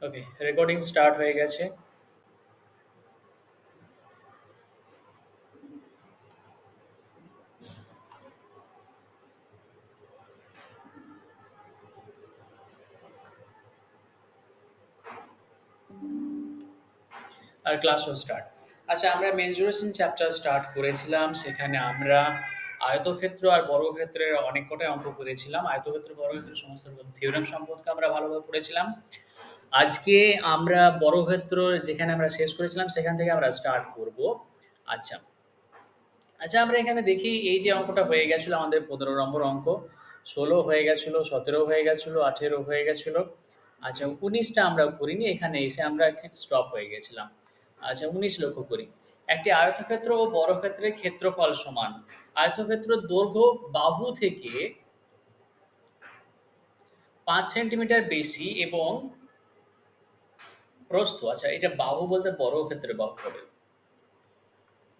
ওকে, recording start হয়ে গেছে। আর ক্লাসও স্টার্ট। আচ্ছা, আমরা মেনসুরেশন চ্যাপ্টার স্টার্ট করেছিলাম। সেখানে আমরা আয়তক্ষেত্র আর বর্গক্ষেত্রের অনেক কটাই অঙ্ক করেছিলাম। আয়তক্ষেত্র বর্গক্ষেত্রের সমস্ত থিওরেম সম্পর্কে আমরা ভালোভাবে পড়েছিলাম। আজকে আমরা বর্গক্ষেত্র যেখানে আমরা শেষ করেছিলাম সেখান থেকে আমরা স্টার্ট করব। আচ্ছা, আচ্ছা, আমরা এখানে দেখি এই যে অঙ্কটা হয়ে গেছিল আমাদের 15 নম্বর অঙ্ক। 16 হয়ে গেছিল, 17 হয়ে গেছিল, 18 হয়ে গেছিল। আচ্ছা, 19টা আমরা করিনি, এখানে এসে আমরা স্টপ হয়ে গেছিলাম। আচ্ছা, 19 লক্ষ্য করি। একটি আয়তক্ষেত্র ও বর্গক্ষেত্রের ক্ষেত্রফল সমান। আয়তক্ষেত্রের দৈর্ঘ্য বাহু থেকে 5 সেন্টিমিটার বেশি এবং প্রস্থ, আচ্ছা এটা বাহু বলতে বর্গক্ষেত্রের বাহু হবে,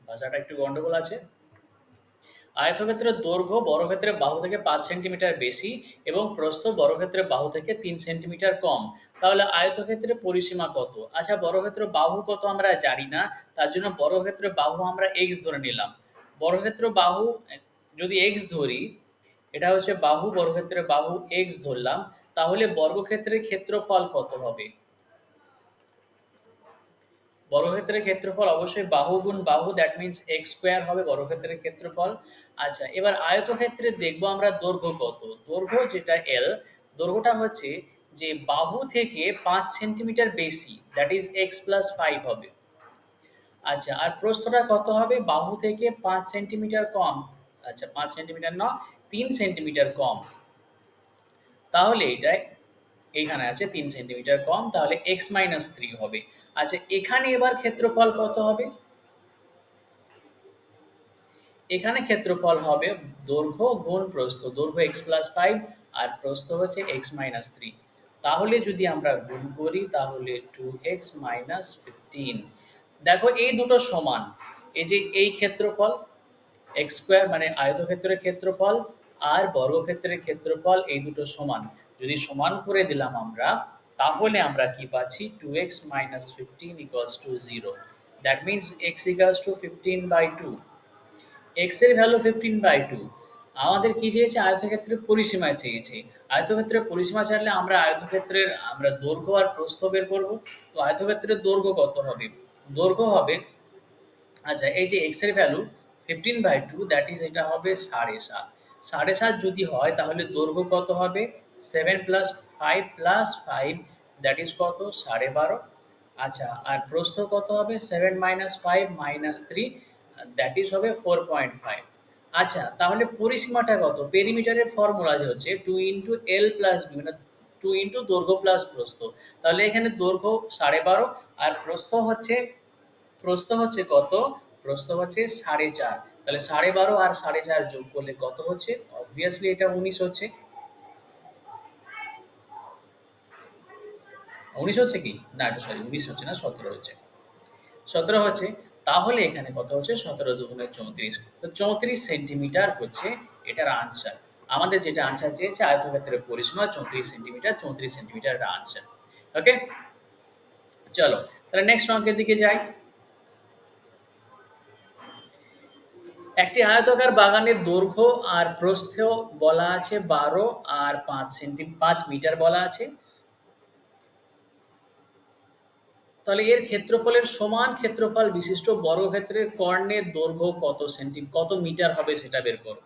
ভাষাটা একটু গন্ডগোল আছে। আয়তক্ষেত্রের দৈর্ঘ্য বর্গক্ষেত্রের বাহু থেকে 5 সেন্টিমিটার বেশি এবং প্রস্থ বর্গক্ষেত্রের বাহু থেকে 3 সেন্টিমিটার কম। তাহলে আয়তক্ষেত্রের পরিসীমা কত? আচ্ছা, বর্গক্ষেত্রের বাহু কত আমরা জানি না, তার জন্য বর্গক্ষেত্রের বাহু আমরা এক্স ধরে নিলাম। বর্গক্ষেত্র বাহু যদি এক্স ধরি, এটা হচ্ছে বাহু, বর্গক্ষেত্রের বাহু এক্স ধরলাম, তাহলে বর্গক্ষেত্রের ক্ষেত্রফল কত হবে? বর্গক্ষেত্রের ক্ষেত্রফল অবশ্যই বাহু গুণ বাহু, দ্যাট মিন্স এক্স স্কোয়ার হবে বর্গক্ষেত্রের ক্ষেত্রফল। আচ্ছা, এবার আয়তক্ষেত্রে দেখবো আমরা দৈর্ঘ্য কত। দৈর্ঘ্য যেটা এল, দৈর্ঘ্যটা হচ্ছে যে বাহু থেকে 5 সেন্টিমিটার বেশি, দ্যাট ইজ এক্স প্লাস 5 হবে। আচ্ছা, আর প্রস্থটা কত হবে? বাহু থেকে 5 সেন্টিমিটার কম। আচ্ছা, 5 সেন্টিমিটার না, 3 সেন্টিমিটার কম। তাহলে এটা এইখানে আছে 3 সেন্টিমিটার কম, তাহলে এক্স মাইনাস 3 হবে। আচ্ছা, এখানে এবার ক্ষেত্রফল কত হবে? এখানে ক্ষেত্রফল হবে দৈর্ঘ্য গুণ প্রস্থ। দৈর্ঘ্য এক্স প্লাস 5 আর প্রস্থ হচ্ছে এক্স মাইনাস 3। তাহলে যদি আমরা গুণ করি তাহলে 2x মাইনাস 15। দেখো এই দুটো সমান। এই যে এই ক্ষেত্রফল এক্স স্কোয়ার মানে আয়তক্ষেত্রের ক্ষেত্রফল আর বর্গক্ষেত্রের ক্ষেত্রফল, এই দুটো সমান। যদি সমান করে দিলাম আমরা, তাহলে আমরা কি পাচ্ছি? 2x minus 15 equals to 0. That means x equals to 15/2. x এর ভ্যালু 15/2। আমাদের কি চেয়েছে? আয়তক্ষেত্রের পরিসীমা চেয়েছে। আয়তক্ষেত্রের পরিসীমা চাইলে আমরা আয়তক্ষেত্রের আমরা দৈর্ঘ্য আর প্রস্থ বের করব। তো আয়তক্ষেত্রের দৈর্ঘ্য কত হবে? দৈর্ঘ্য হবে, আচ্ছা এই যে x এর ভ্যালু 15/2, দ্যাট ইজ এটা হবে 7.5। 7.5 যদি হয় তাহলে দৈর্ঘ্য কত হবে? 7 প্লাস 5 প্লাস 5, দ্যাট ইজ কত? 12.5। আচ্ছা, আর প্রস্থ কত হবে? 7 মাইনাস 5 মাইনাস 3, দ্যাট ইজ হবে 4.5। আচ্ছা, তাহলে পরিসীমাটা কত? পেরিমিটারের ফর্মুলা যে হচ্ছে 2 ইন্টু এল প্লাস বি, মানে 2 ইন্টু দৈর্ঘ্য প্লাস প্রস্থ। তাহলে এখানে দৈর্ঘ্য 12.5 আর প্রস্থ হচ্ছে কত? প্রস্থ হচ্ছে 4.5। তাহলে 12.5 আর 4.5 যোগ করলে কত হচ্ছে? অবভিয়াসলি এটা 19 হচ্ছে। 19 হচ্ছে কি? না, এটা সরি 19 হচ্ছে না, 17 হচ্ছে। 17 হচ্ছে। তাহলে এখানে কত হচ্ছে? 17 দুগুণে 34। তো 34 সেন্টিমিটার হচ্ছে এটার আনসার। আমাদের যেটা আনসার চেয়েছে আয়তক্ষেত্রের পরিসীমা 34 সেন্টিমিটার, 34 সেন্টিমিটার এটা আনসার। ওকে, চলো তাহলে নেক্সট অঙ্কের দিকে যাই। একটি আয়তাকার বাগানের দৈর্ঘ্য আর প্রস্থ বলা আছে 12 আর 5 মিটার বলা আছে। তাহলে এর ক্ষেত্রফলের সমান ক্ষেত্রফল বিশিষ্ট বর্গক্ষেত্রের কর্ণের দৈর্ঘ্য কত মিটার হবে সেটা বের করো।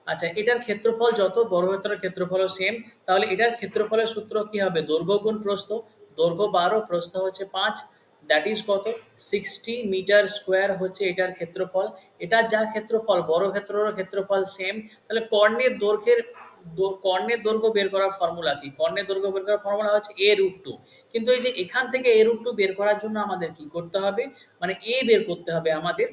আচ্ছা, এটার ক্ষেত্রফল যত, বর্গক্ষেত্রের ক্ষেত্রফলও সেম। তাহলে এটার ক্ষেত্রফলের সূত্র কি হবে? দৈর্ঘ্য গুণ প্রস্থ। দৈর্ঘ্য 12, প্রস্থ হচ্ছে 5, দ্যাট ইজ কত? 60 মিটার স্কোয়ার হচ্ছে এটার ক্ষেত্রফল। এটা যা ক্ষেত্রফল, বর্গক্ষেত্রেরও ক্ষেত্রফল সেম। তাহলে কর্ণের দৈর্ঘ্য বের করার ফর্মুলা কি? কর্ণের দৈর্ঘ্য বের করার ফর্মুলা হচ্ছে a√2। কিন্তু এই যে এখান থেকে a√2 বের করার জন্য আমাদের কি করতে হবে? মানে a বের করতে হবে আমাদের।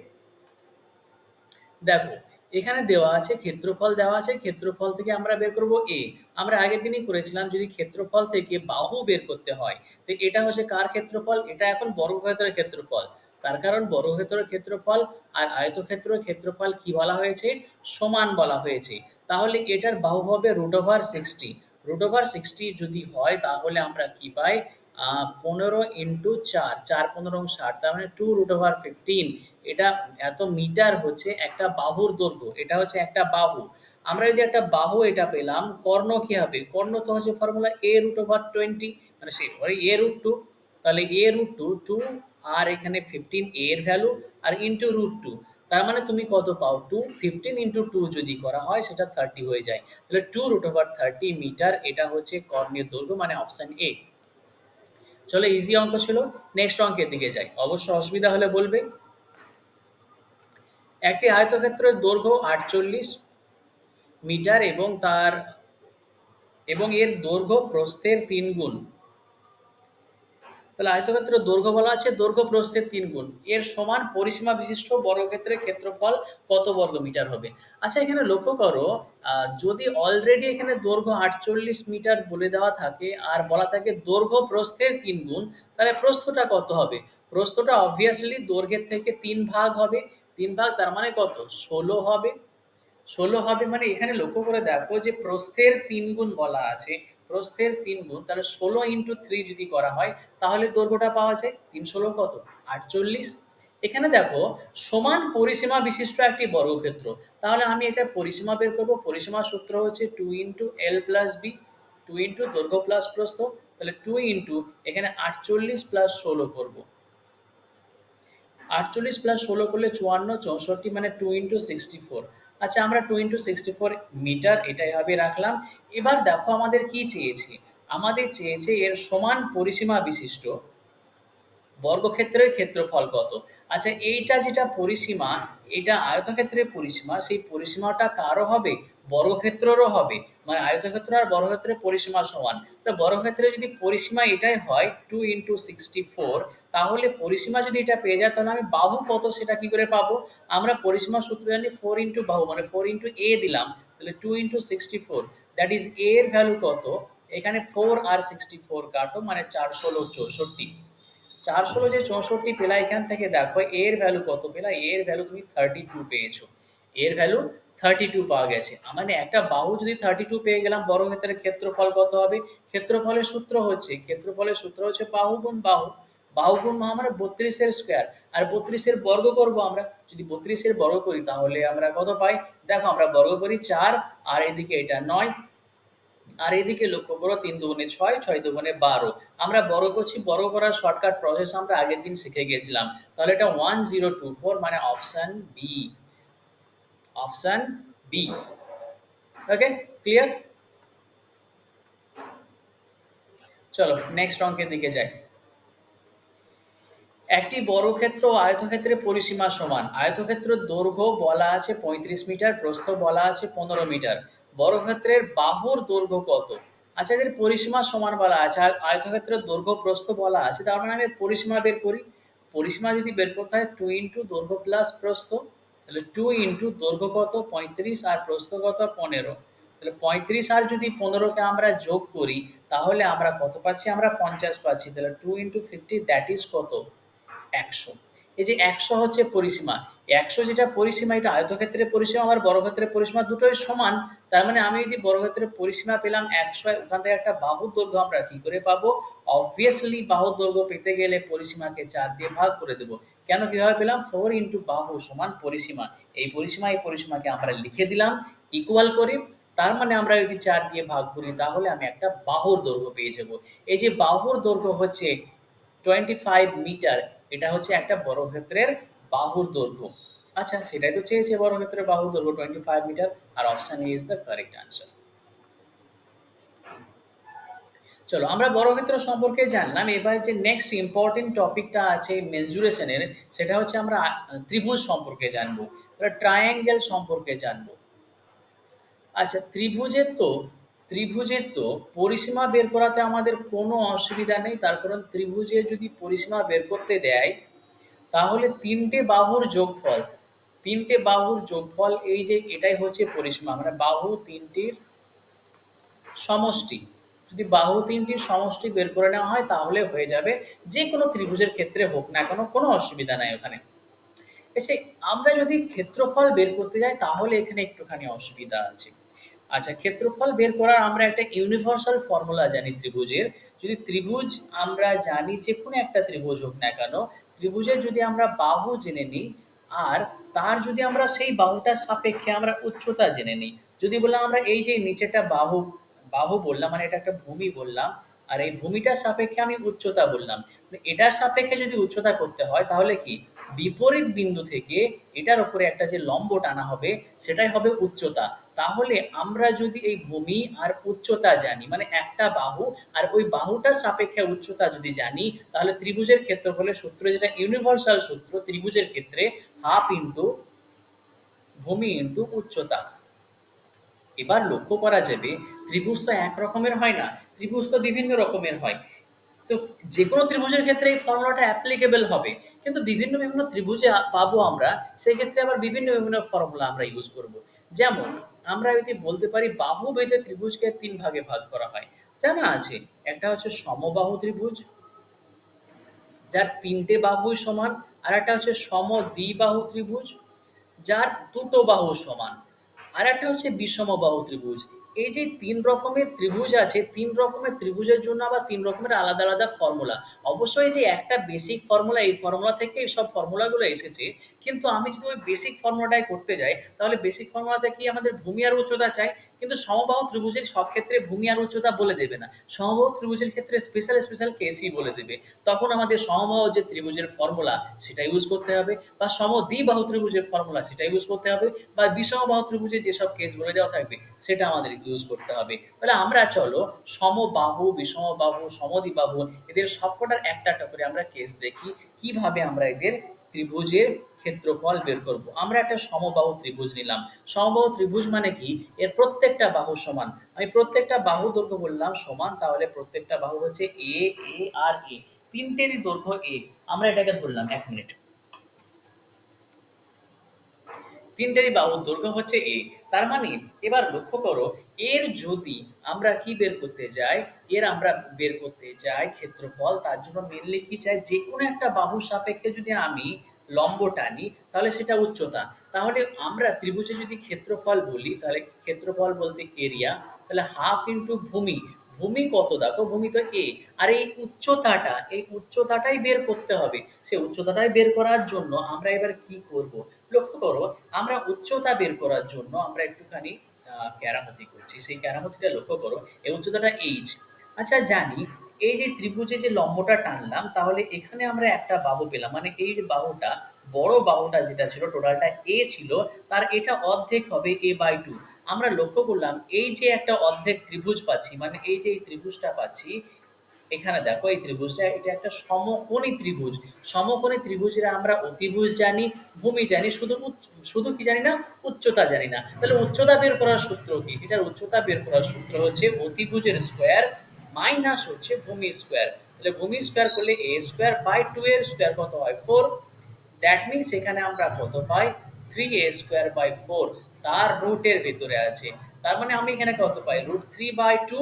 দেখো, এখানে দেওয়া আছে ক্ষেত্রফল, দেওয়া আছে ক্ষেত্রফল থেকে আমরা বের করব a। আমরা আগের দিনই করেছিলাম যদি ক্ষেত্রফল থেকে বাহু বের করতে হয়, তো এটা হচ্ছে কার ক্ষেত্রফল? এটা এখন বর্গক্ষেত্রের ক্ষেত্রফল। তার কারণ বর্গক্ষেত্রের ক্ষেত্রফল আর আয়তক্ষেত্রের ক্ষেত্রফল কি বলা হয়েছে? সমান বলা হয়েছে। তাহলে এটার বাহু হবে √60। √60 যদি হয় তাহলে আমরা কি পাই? 15 × 4, 4 15 60, তার মানে 2√15। এটা এত মিটার হচ্ছে একটা বাহুর দৈর্ঘ্য, এটা হচ্ছে একটা বাহু। আমরা যদি একটা বাহু এটা পেলাম, কর্ণ কি হবে? কর্ণ তো হচ্ছে ফর্মুলা a√20, মানে সে a√2, তাহলে a√2 2, আর এখানে 15 a এর ভ্যালু, আর ইন্টু √2, তার মানে তুমি কত পাও? 2, 15 × 2 যদি করা হয় সেটা 30 হয়ে যায়। তাহলে 2√30 মিটার এটা হচ্ছে কর্ণের দৈর্ঘ্য, মানে অপশন এ। চলো, ইজি অঙ্ক ছিল। নেক্সট অঙ্কের দিকে যাই, অবশ্য অসুবিধা হলে বলবে। একটি আয়তক্ষেত্রের দৈর্ঘ্য 48 মিটার এবং এর দৈর্ঘ্য প্রস্থের 3 গুণ। তাহলে আয়তক্ষেত্রের দৈর্ঘ্য বলা আছে দৈর্ঘ্য প্রস্থের 3 গুণ, এর সমান পরিসীমা বিশিষ্ট বর্গক্ষেত্রের ক্ষেত্রফল কত বর্গ মিটার হবে? আচ্ছা, এখানে লক্ষ্য করো, যদি অলরেডি এখানে দৈর্ঘ্য 48 মিটার বলে দেওয়া থাকে আর বলা থাকে দৈর্ঘ্য প্রস্থের 3 গুণ, তাহলে প্রস্থটা কত হবে? প্রস্থটা অবভিয়াসলি দৈর্ঘ্যের থেকে 3 ভাগ হবে। 3 ভাগ তার মানে কত? 16 হবে। 16 হবে, মানে এখানে লক্ষ্য করে দেখো যে প্রস্থের 3 গুণ বলা আছে, প্রস্থের 3 গুণ, তাহলে 16 × 3 যদি করা হয় তাহলে দৈর্ঘ্যটা পাওয়া যায় 3 16 কত? 48। এখানে দেখো সমান পরিসীমা বিশিষ্ট একটি বর্গক্ষেত্র, তাহলে আমি এটা পরিসীমা বের করব। পরিসীমা সূত্র হচ্ছে 2 × L + B, 2 × দৈর্ঘ্য প্লাস প্রস্থ, তাহলে 2 এখানে 48 + 16 করব। 48 + 16 করলে 54 64, মানে 2 × 64। আচ্ছা, আমরা 2 × 64 মিটার এটাই হবে রাখলাম। এবার দেখো আমাদের কি চেয়েছে? আমাদের চেয়েছে এর সমান পরিসীমা বিশিষ্ট বর্গক্ষেত্রের ক্ষেত্রফল কত? আচ্ছা, এইটা যেটা পরিসীমা, এটা আয়তক্ষেত্রের পরিসীমা, সেই পরিসীমাটা কারও হবে? বর্গক্ষেত্রেরও হবে। মানে আয়তক্ষেত্র আর বর্গক্ষেত্রের পরিসীমা সমান। তো বর্গক্ষেত্রে যদি পরিসীমা এটাই হয় 2 × 64, তাহলে পরিসীমা যদি এটা পেয়ে যায় তাহলে আমি বাহু কত সেটা কি করে পাবো? আমরা পরিসীমা সূত্র জানি 4 × বাহু, মানে 4 × a দিলাম, তাহলে 2 × 64, দ্যাট ইজ a এর ভ্যালু কত? এখানে 4 আর 64 কাটো, মানে 4 16 64। 4 16 যে 64 পেলা, এখান থেকে দেখো এর ভ্যালু কত পেলা? এর ভ্যালু তুমি 32 পেয়েছো। এর ভ্যালু 32 পাওয়া গেছে। মানে একটা বাহু যদি 32 পেয়ে গেলাম, বর্গক্ষেত্রের ক্ষেত্রফল কত হবে? ক্ষেত্রফলের সূত্র হচ্ছে বাহু গুণ বাহু। বাহু গুণ বাহু মানে 32 এর স্কয়ার, আর 32 এর বর্গ করব আমরা। যদি 32 এর বর্গ করি তাহলে আমরা কত পাই? দেখো, আমরা বর্গ করি 4, আর এদিকে এটা 9, আর এদিকে লক্ষ্য করো 3 দুগুণে 6, 6 দুগুণে 12। আমরা বর্গ করছি, বর্গ করার শর্টকাট প্রসেস আমরা আগের দিন শিখে গিয়েছিলাম। তাহলে এটা 1024, মানে option B. Option B. Okay, clear? চলো নেক্সট অঙ্কের দিকে যাই। একটি বর্গক্ষেত্র ও আয়তক্ষেত্রের পরিসীমা সমান। আয়তক্ষেত্রের দৈর্ঘ্য বলা আছে 35 মিটার, প্রস্থ বলা আছে 15 মিটার। বর্গক্ষেত্রের বাহুর দৈর্ঘ্য কত? আচ্ছা, এদের পরিসীমা সমান বলা আছে, আর আয়তক্ষেত্রের দৈর্ঘ্য প্রস্থ বলা আছে, তার মানে আমি পরিসীমা বের করি। পরিসীমা যদি বের করতে হয় 2 × দৈর্ঘ্য প্লাস প্রস্থ, তাহলে 2 × দৈর্ঘ্য কত? 35, আর প্রস্থ কত? 15। তাহলে 35 আর যদি 15কে আমরা যোগ করি তাহলে আমরা কত পাচ্ছি? আমরা 50 পাচ্ছি। তাহলে 2 × 50, দ্যাট ইজ কত? 100। এই যে 100 হচ্ছে পরিসীমা। 100 যেটা পরিসীমা, এটা আয়তক্ষেত্রের পরিসীমা আর বর্গক্ষেত্রের পরিসীমা দুটোই সমান। তার মানে আমি যদি বর্গক্ষেত্রের পরিসীমা পেলাম 100, ওখান থেকে একটা বাহুর দৈর্ঘ্য আমরা কি করে পাবো? অবভিয়াসলি বাহুর দৈর্ঘ্য পেতে গেলে পরিসীমাকে 4 দিয়ে ভাগ করে দেব। কেন, কিভাবে পেলাম? 4 × বাহু সমান পরিসীমা। এই পরিসীমাকে আমরা লিখে দিলাম ইকুয়াল করে। তার মানে আমরা যদি 4 দিয়ে ভাগ করি তাহলে আমি একটা বাহুর দৈর্ঘ্য পেয়ে যাব। এই যে বাহুর দৈর্ঘ্য হচ্ছে 25 মিটার, এটা হচ্ছে একটা বর্গক্ষেত্রের বাহুর দৈর্ঘ্য। আচ্ছা, সেটাই তো চেয়েছে, বর্গক্ষেত্রের বাহুর দৈর্ঘ্য 25 মিটার, আর option A is the correct answer. চলো, আমরা বর্গক্ষেত্র সম্পর্কে জানলাম। এবার যে নেক্সট ইম্পর্টেন্ট টপিকটা আছে মেনজুরেশনের, সেটা হচ্ছে আমরা ত্রিভুজ সম্পর্কে জানবো, ট্রায়াঙ্গেল সম্পর্কে জানবো। আচ্ছা, ত্রিভুজের তো পরিসীমা বের করাতে আমাদের কোনো অসুবিধা নেই, তার কারণ ত্রিভুজের যদি পরিসীমা বের করতে দেয় তাহলে তিনটে বাহুর যোগফল, এই যে এটাই হচ্ছে পরিসীমা, মানে বাহু তিনটির সমষ্টি। যদি বাহু তিনটির সমষ্টি বের করে নেওয়া হয় তাহলে হয়ে যাবে। যে কোনো ত্রিভুজের ক্ষেত্রে হোক না কেন, কোনো অসুবিধা নাই ওখানে। এসে আমরা যদি ক্ষেত্রফল বের করতে যাই তাহলে এখানে একটুখানি অসুবিধা আছে। আচ্ছা, ক্ষেত্রফল বের করার আমরা একটা ইউনিভার্সাল ফর্মুলা জানি ত্রিভুজের। যদি ত্রিভুজ আমরা জানি, যে কোনো একটা ত্রিভুজ হোক না কেন, ত্রিভুজের যদি আমরা বাহু জেনে নিই, আর তার যদি আমরা সেই বাহুটার সাপেক্ষে আমরা উচ্চতা জেনে নিই। যদি বললাম আমরা এই যে নিচেরটা বাহু, বাহু বললাম মানে এটা একটা ভূমি বললাম, আর এই ভূমিটার সাপেক্ষে আমি উচ্চতা বললাম। মানে এটার সাপেক্ষে যদি উচ্চতা করতে হয় তাহলে কি বিপরীত বিন্দু থেকে এটার উপরে একটা যে লম্ব টানা হবে সেটাই হবে উচ্চতা। তাহলে আমরা যদি এই ভূমি আর উচ্চতা জানি, মানে একটা বাহু আর ওই বাহুটার সাপেক্ষে উচ্চতা যদি জানি, তাহলে ত্রিভুজের ক্ষেত্রফলের সূত্র, যেটা ইউনিভার্সাল সূত্র ত্রিভুজের ক্ষেত্রে, হাফ ইন্টু ভূমি ইন্টু উচ্চতা। এবার লক্ষ্য করা যাবে ত্রিভুজ তো এক রকমের হয় না, ত্রিভুজ তো বিভিন্ন রকমের হয়। তো যে কোনো ত্রিভুজের ক্ষেত্রে এই ফর্মুলাটা অ্যাপ্লিকেবল হবে, কিন্তু বিভিন্ন বিভিন্ন ত্রিভুজে পাবো আমরা, সেই ক্ষেত্রে আবার বিভিন্ন বিভিন্ন ফর্মুলা আমরা ইউজ করব। যেমন আমরা যদি বলতে পারি বাহু বেঁধে ত্রিভুজকে তিন ভাগে ভাগ করা হয়, জানা আছে। একটা হচ্ছে সমবাহু ত্রিভুজ, যার তিনটে বাহুই সমান। আর একটা হচ্ছে সমদ্বিবাহু ত্রিভুজ, যার দুটো বাহু সমান। আর একটা হচ্ছে বিষমবাহু ত্রিভুজ। এই যে তিন রকমের ত্রিভুজ আছে, তিন রকমের ত্রিভুজের জন্য আবার তিন রকমের আলাদা আলাদা ফর্মুলা। অবশ্যই যে একটা বেসিক ফর্মুলা, এই ফর্মুলা থেকে এই সব ফর্মুলাগুলো এসেছে, কিন্তু আমি যদি ওই বেসিক ফর্মুলাটাই করতে যাই, তাহলে বেসিক ফর্মুলাতে কি আমাদের ভূমি আর উচ্চতা চাই, কিন্তু সমবাহু ত্রিভুজের সব ক্ষেত্রে ভূমি আর উচ্চতা বলে দেবে না। সমবাহু ত্রিভুজের ক্ষেত্রে স্পেশাল স্পেশাল কেসই বলে দেবে। তখন আমাদের সমবাহু যে ত্রিভুজের ফর্মুলা সেটা ইউজ করতে হবে, বা সমদ্বিবাহু ত্রিভুজের ফর্মুলা সেটা ইউজ করতে হবে, বা বিষমবাহু ত্রিভুজের যেসব কেস বলে দেওয়া থাকবে সেটা আমাদের ইউজ করতে হবে। তাহলে আমরা চলো সমবাহু, বিষমবাহু, সমদ্বিবাহু এদের সবকটার একটা একটা করে আমরা কেস দেখি, কিভাবে আমরা এদের ত্রিভুজের ক্ষেত্রফল বের করব। আমরা একটা সমবাহু ত্রিভুজ নিলাম। সমবাহু ত্রিভুজ মানে কি, এর প্রত্যেকটা বাহু সমান। আমি প্রত্যেকটা বাহু দৈর্ঘ্য বললাম সমান, তাহলে প্রত্যেকটা বাহু হচ্ছে এ, এ আর এ, তিনটেরই দৈর্ঘ্য এ। আমরা এটাকে ধরলাম, 1 মিনিট। তিনটেরই বাহুর দৈর্ঘ্য হচ্ছে এ। তার মানে এবার লক্ষ্য করো, এর যদি আমরা কি বের করতে যাই, এর আমরা বের করতে যাই ক্ষেত্রফল, তার জন্য মেনলি কি চাই, যে কোনো একটা বাহুর সাপেক্ষে যদি আমি লম্ব টানি তাহলে সেটা উচ্চতা। তাহলে আমরা ত্রিভুজে যদি ক্ষেত্রফল বলি, তাহলে ক্ষেত্রফল বলতে এরিয়া, তাহলে হাফ ইন্টু ভূমি। ভূমি কত, দেখো ভূমি তো এ। আর এই উচ্চতাটা, এই উচ্চতাটাই বের করতে হবে। সেই উচ্চতাটাই বের করার জন্য আমরা এবার কি করব, লক্ষ্য করো। আমরা উচ্চতা বের করার জন্য আমরা একটুখানি কেরামতি করছি, সেই কেরামতিটা লক্ষ্য করো। এই উচ্চতাটা এইচ। আচ্ছা জানি, এই যে ত্রিভুজে যে লম্বটা টানলাম, তাহলে এখানে আমরা একটা বাহু পেলাম, মানে এই বাহুটা, বড় বাহুটা যেটা ছিল টোটালটা এ ছিল, তার এটা অর্ধেক হবে a/2। আমরা লক্ষ্য করলাম এই যে একটা অর্ধেক ত্রিভুজ পাচ্ছি, মানে এই যে এই ত্রিভুজটা পাচ্ছি, এখানে দেখো এই ত্রিভুজটা, এটা একটা সমকোণী ত্রিভুজ। সমকোণী ত্রিভুজের আমরা অতিভুজ জানি, ভূমি জানি, শুধু কি জানি না, উচ্চতা জানি না। তাহলে উচ্চতা বের করার সূত্র কি, এটার উচ্চতা বের করার সূত্র হচ্ছে অতিভুজের স্কোয়ার মাইনাস হচ্ছে ভূমি স্কোয়ার। তাহলে ভূমি স্কোয়ার করলে এ স্কোয়ার বাই 2 এর স্কোয়ার কত হয় 4। দ্যাট মিনস এখানে আমরা কত পাই, 3a² বাই 4, তার রুটের ভেতরে আছে। তার মানে আমি এখানে কত পাই, √3/2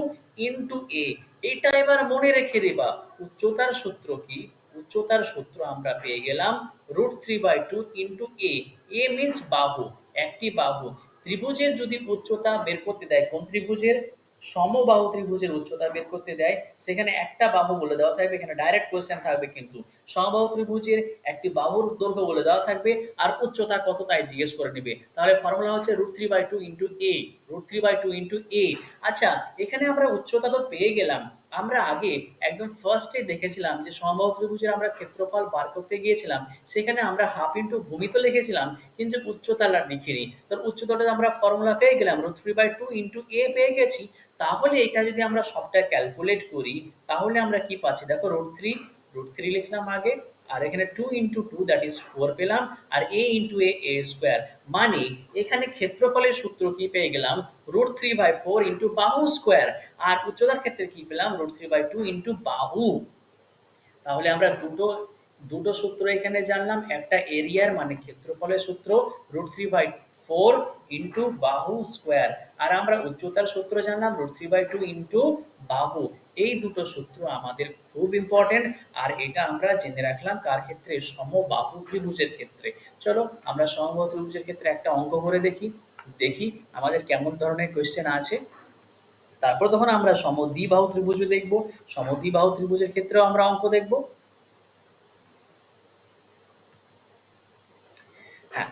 ইন্টু এ। এটা এবার মনে রেখে দেবা, উচ্চতার সূত্র কি, উচ্চতার সূত্র আমরা পেয়ে গেলাম √3/2 ইন্টু এ। এ মিনস বাহু, একটি বাহু। ত্রিভুজের যদি উচ্চতা বের করতে দেয়, কোন ত্রিভুজের, সমবাহু ত্রিভুজের উচ্চতা বের করতে দেয়, সেখানে একটা বাহু বলে দেওয়া থাকবে, এখানে ডাইরেক্ট কোয়েশ্চেন থাকবে কিন্তু। সমবাহু ত্রিভুজের একটি বাহুর দৈর্ঘ্য বলে দেওয়া থাকবে, আর উচ্চতা কত তাই জিজ্ঞেস করে নেবে। তাহলে ফর্মুলা হচ্ছে √3/2 ইন্টু এ, √3/2 ইন্টু এ। আচ্ছা, এখানে আমরা উচ্চতা তো পেয়ে গেলাম। আমরা আগে একদম ফার্স্টে দেখেছিলাম যে সমবাহু ত্রিভুজের আমরা ক্ষেত্রফল বার করতে গিয়েছিলাম, সেখানে আমরা হাফ ইন্টু ভূমি তো লিখেছিলাম, কিন্তু উচ্চতা লিখিনি। তো উচ্চতাটা আমরা ফর্মুলা পেয়ে গেলাম, √3/2 ইন্টু এ পেয়ে গেছি। তাহলে এটা যদি আমরা সবটা ক্যালকুলেট করি, তাহলে আমরা কি পাচ্ছি, দেখো √3 লিখলাম আগে, আর এখানে 2 ইন্টু 2 দ্যাট ইজ 4 পেলাম, আর a ইন্টু এ স্কোয়ার। মানে এখানে ক্ষেত্রফলের সূত্র কি পেয়ে গেলাম, √3/4 ইন্টু বাহু স্কোয়ার। আর উচ্চতার ক্ষেত্রে কি পেলাম, √3/2 ইন্টু বাহু। তাহলে আমরা দুটো দুটো সূত্র এখানে জানলাম, একটা এরিয়ার মানে ক্ষেত্রফলের সূত্র √3/4 ইন্টু বাহু স্কোয়ার, আর আমরা উচ্চতার সূত্র জানলাম √3/2 ইন্টু বাহু। এই দুটো সূত্র আমাদের খুব ইম্পর্টেন্ট, আর এটা আমরা জেনে রাখলাম কার ক্ষেত্রে, সমবাহু ত্রিভুজের ক্ষেত্রে। চলো আমরা সমবাহু ত্রিভুজের ক্ষেত্রে একটা অঙ্ক করে দেখি। দেখি আমাদের কেমন ধরনের কোয়েশ্চেন আছে। তারপর তখন আমরা সমদ্বিবাহু ত্রিভুজও দেখব। সমদ্বিবাহু ত্রিভুজের ক্ষেত্রেও আমরা অঙ্ক দেখব। হ্যাঁ,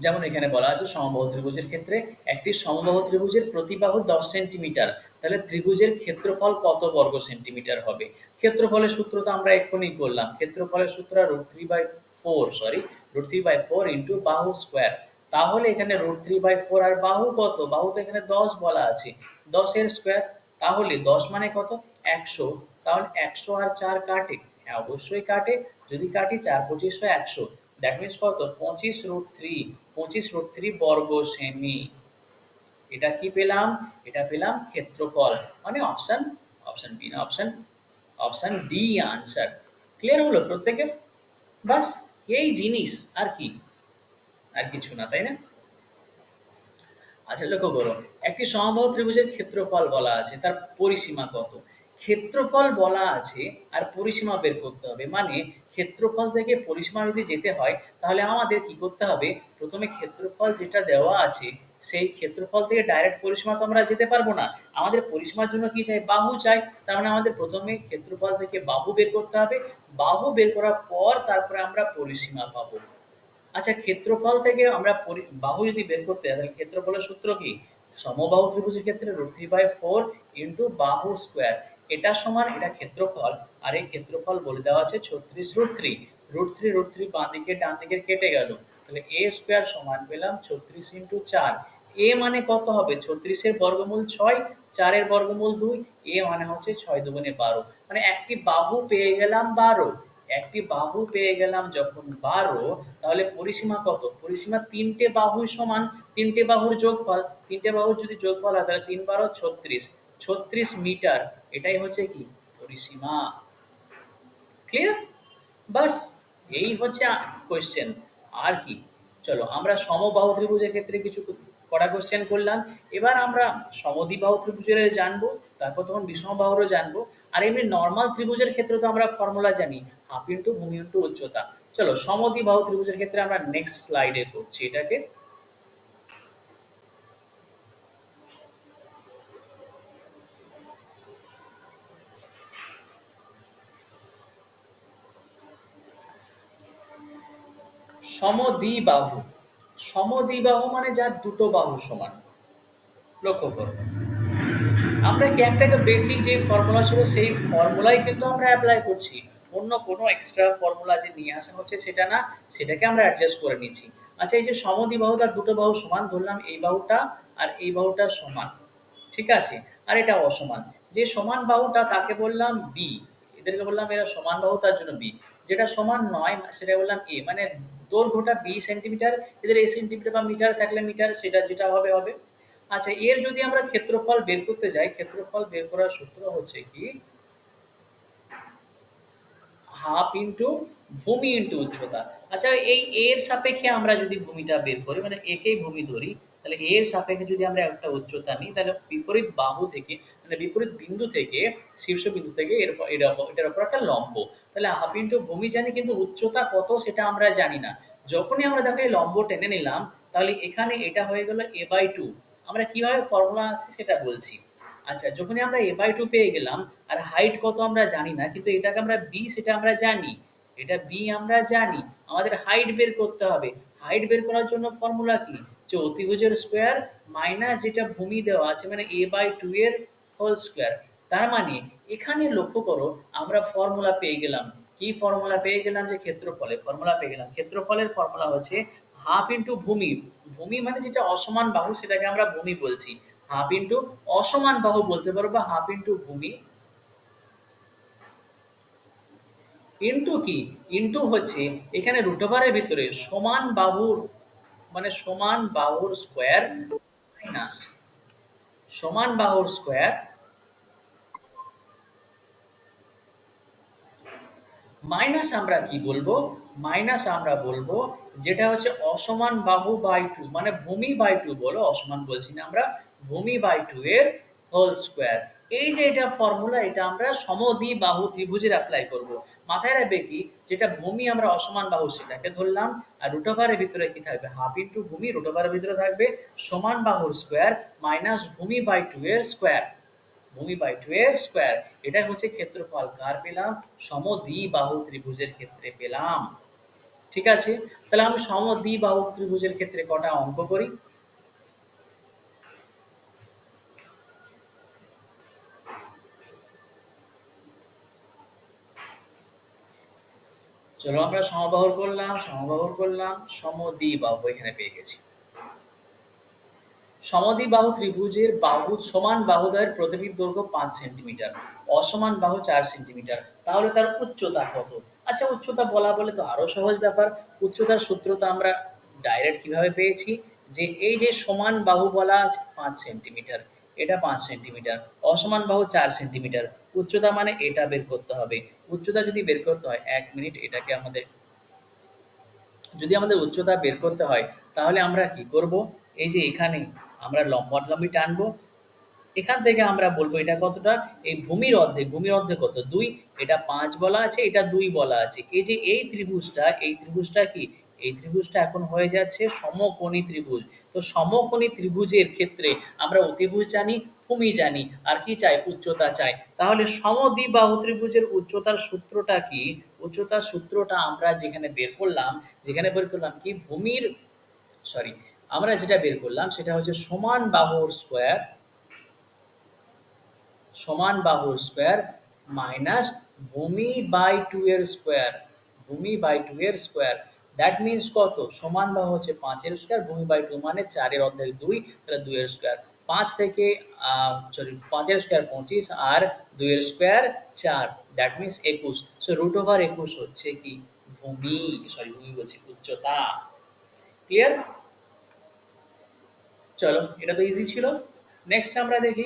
যেমন এখানে বলা আছে সমবাহু ত্রিভুজের ক্ষেত্রে একটি সমবাহু ত্রিভুজের প্রতি বাহু 10 সেন্টিমিটার, তাহলে ত্রিভুজের ক্ষেত্রফল কত বর্গ সেন্টিমিটার হবে? ক্ষেত্রফলের সূত্র তো আমরা এক্ষুনি করলাম। ক্ষেত্রফলের সূত্র √3/4 ইন্টু বাহু স্কোয়ার। তাহলে এখানে √3/4 আর বাহু কত? বাহু তো এখানে 10 বলা আছে, 10 এর স্কোয়ার। তাহলে 10 মানে কত? 100। তাহলে 100 আর 4 কাটে? হ্যাঁ, অবশ্যই কাটে। যদি কাটি 4 25 100, দ্যাট মিন্স কত? 25√3 বর্গ সেমি। এটা কি পেলাম? এটা পেলাম ক্ষেত্রফল, মানে অপশন, অপশন বি না, অপশন ডি আনসার। ক্লিয়ার হলো প্রত্যেকের? বাস এই জিনিস, আর কি, আর কিছু না, তাই না? আচ্ছা, লক্ষ্য করো, একটি সমবাহু ত্রিভুজের ক্ষেত্রফল বলা আছে, তার পরিসীমা কত? ক্ষেত্রফল বলা আছে আর পরিসীমা বের করতে হবে, মানে ক্ষেত্রফল থেকে পরিসীমা যদি যেতে হয় তাহলে আমাদের কি করতে হবে? প্রথমে ক্ষেত্রফল যেটা দেওয়া আছে সেই ক্ষেত্রফল থেকে ডাইরেক্ট পরিসীমা তো আমরা যেতে পারবো না। আমাদের পরিসীমার জন্য কি চাই? বাহু চাই। তার মানে আমাদের প্রথমে ক্ষেত্রফল থেকে বাহু বের করতে হবে। বাহু বের করার পর তারপরে আমরা পরিসীমা পাবো। আচ্ছা, ক্ষেত্রফল থেকে আমরা বাহু যদি বের করতে হয় তাহলে ক্ষেত্রফলের সূত্র কি? সমবাহু ত্রিভুজের ক্ষেত্রে √3/4 ইন্টু বাহু স্কোয়ার। এটা সমান, এটা ক্ষেত্রফল, আর এই ক্ষেত্রফল বলে দেওয়া আছে 36√3। √3 বাঁ দিকে ডান দিকে কেটে গেল, তাহলে এ স্কোয়ার সমান পেলাম 36 ইন্টু 4। এ মানে কত হবে? 36 এর বর্গমূল 6, 4 এর বর্গমূল 2। এ মানে হচ্ছে 6 দুগুণে 12, মানে একটি বাহু পেয়ে গেলাম 12। একটি বাহু পেয়ে গেলাম যখন 12, তাহলে পরিসীমা কত? পরিসীমা তিনটে বাহুই সমান, তিনটে বাহুর যোগফল। তিনটে বাহুর যদি যোগফল হয় তাহলে 3 12 36, 36 মিটার। এটাই হচ্ছে কি? পরিসীমা। ক্লিয়ার? বাস এই হচ্ছে কোয়েশ্চেন, আর কি। চলো আমরা সমবাহু ত্রিভুজের ক্ষেত্রে কিছু কড়া কোয়েশ্চেন করলাম। এবার আমরা সমদ্বিবাহু ত্রিভুজের জানবো, তারপর তখন বিষমবাহুরও জানবো। আর এমনি নর্মাল ত্রিভুজের ক্ষেত্রে তো আমরা ফর্মুলা জানি, হাফ ইন্টু ভূমি ইন্টু উচ্চতা। চলো সমদ্বিবাহু ত্রিভুজের ক্ষেত্রে আমরা নেক্সট স্লাইডে করছি এটাকে। সমদ্বিবাহু, সমদ্বিবাহু মানে যার দুটো বাহু সমান। লক্ষ্য করো, আমরা কি একটা বেসিক যে ফর্মুলা ছিল সেই ফর্মুলাই কিন্তু আমরা অ্যাপ্লাই করছি। অন্য কোনো এক্সট্রা ফর্মুলা যে নিয়ে আসা হচ্ছে সেটা না, সেটাকে আমরা অ্যাডজাস্ট করে নিচ্ছি। আচ্ছা, এই যে সমদ্বিবাহু তার দুটো বাহু সমান ধরলাম, এই বাহুটা আর এই বাহুটা সমান, ঠিক আছে, আর এটা অসমান। যে সমান বাহুটা তাকে বললাম বি, এদেরকে বললাম এরা সমান বাহু তার জন্য বি। যেটা সমান নয় সেটা বললাম এ, মানে দৈর্ঘ্যটা 20 সেন্টিমিটার, এদের এ সেন্টিমিটার বা মিটার থাকলে মিটার, সেটা যেটা হবে হবে। আচ্ছা, এর যদি আমরা ক্ষেত্রফল বের করতে যাই, ক্ষেত্রফল বের করার সূত্র হচ্ছে কি? হাফ ইন্টু ভূমি ইন্টু উচ্চতা। আচ্ছা, এই এর সাপেক্ষে আমরা যদি ভূমিটা বের করি, মানে একেই ভূমি ধরি, তাহলে এর সাপেক্ষে যদি আমরা একটা উচ্চতা নিই, তাহলে বিপরীত বাহু থেকে, মানে বিপরীত বিন্দু থেকে, শীর্ষবিন্দু থেকে এটার উপর একটা লম্ব। তাহলে হাফ ইন্টু ভূমি জানি, কিন্তু উচ্চতা কত সেটা আমরা জানি না। যখনই আমরা দেখো এই লম্ব টেনে নিলাম, তাহলে এখানে এটা হয়ে গেল a/2। আমরা কিভাবে ফর্মুলা আসছে সেটা বলছি। আচ্ছা, যখনই আমরা a/2 পেয়ে গেলাম, আর হাইট কত আমরা জানি না, কিন্তু এটাকে আমরা বি সেটা আমরা জানি, এটা বি আমরা জানি। আমাদের হাইট বের করতে হবে। হাইট বের করার জন্য ফর্মুলা কি? যে অতিভুজের স্কোয়ার মাইনাস যেটা ভূমি দেওয়া আছে, মানে a/2 এর হোল স্কোয়ার। তার মানে এখানে লক্ষ্য করো, আমরা ফর্মুলা পেয়ে গেলাম। কি ফর্মুলা পেয়ে গেলাম? যে ক্ষেত্রফলের ফর্মুলা পেয়ে গেলাম। ক্ষেত্রফলের ফর্মুলা হচ্ছে হাফ ইন্টু ভূমি। ভূমি মানে যেটা অসমান বাহু সেটাকে আমরা ভূমি বলছি। হাফ ইন্টু অসমান বাহু বলতে পারো, বা হাফ ইন্টু ভূমি ইন্টু কি? ইন্টু হচ্ছে এখানে রুট ওভারের ভিতরে সমান বাহুর, মানে সমান বাহুর স্কোয়ার মাইনাস সমান বাহুর স্কোয়ার মাইনাস আমরা কি বলবো? মাইনাস আমরা বলবো যেটা হচ্ছে অসমান বাহু বাই 2, মানে ভূমি বাই 2 বলো, অসমান বলছি না আমরা, ভূমি বাই 2 এর হোল স্কোয়ার। এই যে এটা ফর্মুলা, এটা আমরা সমদ্বিবাহু ত্রিভুজের অ্যাপ্লাই করব। মাথায় রাখবে কি, যেটা ভূমি আমরা অসমান বাহু সেটাকে ধরলাম, আর রুট ওভারের ভিতরে কি থাকবে, হাফ ইন্টু ভূমি, রুট ওভারের ভিতরে থাকবে সমান বাহুর স্কোয়ার মাইনাস ভূমি বাই 2 এর স্কোয়ার, ভূমি বাই 2 এর স্কোয়ার। এটা হচ্ছে ক্ষেত্রফল, কার পেলাম, সমদ্বিবাহু ত্রিভুজের ক্ষেত্রে পেলাম। ঠিক আছে, তাহলে আমি সমদ্বিবাহু ত্রিভুজের ক্ষেত্রে কটা অঙ্ক করি। চলো আমরা সমবাহুর করলাম, সমবাহুর করলাম, সমদ্বিবাহু এখানে পেয়ে গেছি। সমদ্বিবাহু ত্রিভুজের বাহু, সমান বাহুদ্বয়ের প্রতিটির দৈর্ঘ্য 5 সেন্টিমিটার, অসমান বাহু 4 সেন্টিমিটার, তাহলে তার উচ্চতা কত? আচ্ছা, উচ্চতা বলা বলে তো আরো সহজ ব্যাপার। উচ্চতার সূত্র তো আমরা ডাইরেক্ট কিভাবে পেয়েছি, যে এই যে সমান বাহু বলা আছে 5 সেন্টিমিটার, এটা 5 সেন্টিমিটার, অসমান বাহু 4 সেন্টিমিটার, উচ্চতা মানে এটা বের করতে হবে। উচ্চতা যদি বের করতে হয়, 1 মিনিট, এটাকে আমাদের, যদি আমাদের উচ্চতা বের করতে হয়, তাহলে আমরা কি করব, এই যে এখানে আমরা লম্বালম্বি টানবো, এখান থেকে আমরা বলবো এটা কতটা, এই ভূমির অর্ধেক, ভূমির অর্ধেক কত 2, এটা 5 বলা আছে, এটা 2 বলা আছে। এই যে এই ত্রিভুজটা, এই ত্রিভুজটা কি, এই ত্রিভুজটা এখন হয়ে যাচ্ছে সমকোণী ত্রিভুজ। তো সমকোণী ত্রিভুজের ক্ষেত্রে আমরা অতিভুজ জানি, ভূমি জানি, আর কি চাই, উচ্চতা চাই। তাহলে সমদ্বিবাহু ত্রিভুজের উচ্চতার সূত্রটা কি, উচ্চতার সূত্রটা আমরা যেখানে বের করলাম, যেখানে বের করলাম কি, ভূমির, সরি, আমরা যেটা বের করলাম সেটা হচ্ছে সমান বাহুর স্কোয়ার, সমান বাহুর স্কোয়ার মাইনাস ভূমি বাই 2 এর স্কোয়ার, ভূমি বাই 2 এর স্কোয়ার। দ্যাট মিন্স কত, সমান বাহু হচ্ছে 5 এর স্কোয়ার, ভূমি বাই 2 মানে 4 এর অর্ধেক 2, তাহলে 2 এর স্কোয়ার। 5 থেকে সরি, 5 এর স্কোয়ার 25 আর 2 এর square 4, that means 21। So root over 21 হচ্ছে কি, ভূমি, সরি ভূমি বলছি, উচ্চতা। ক্লিয়ার? চলো, এটা তো ইজি ছিল। নেক্সট আমরা দেখি।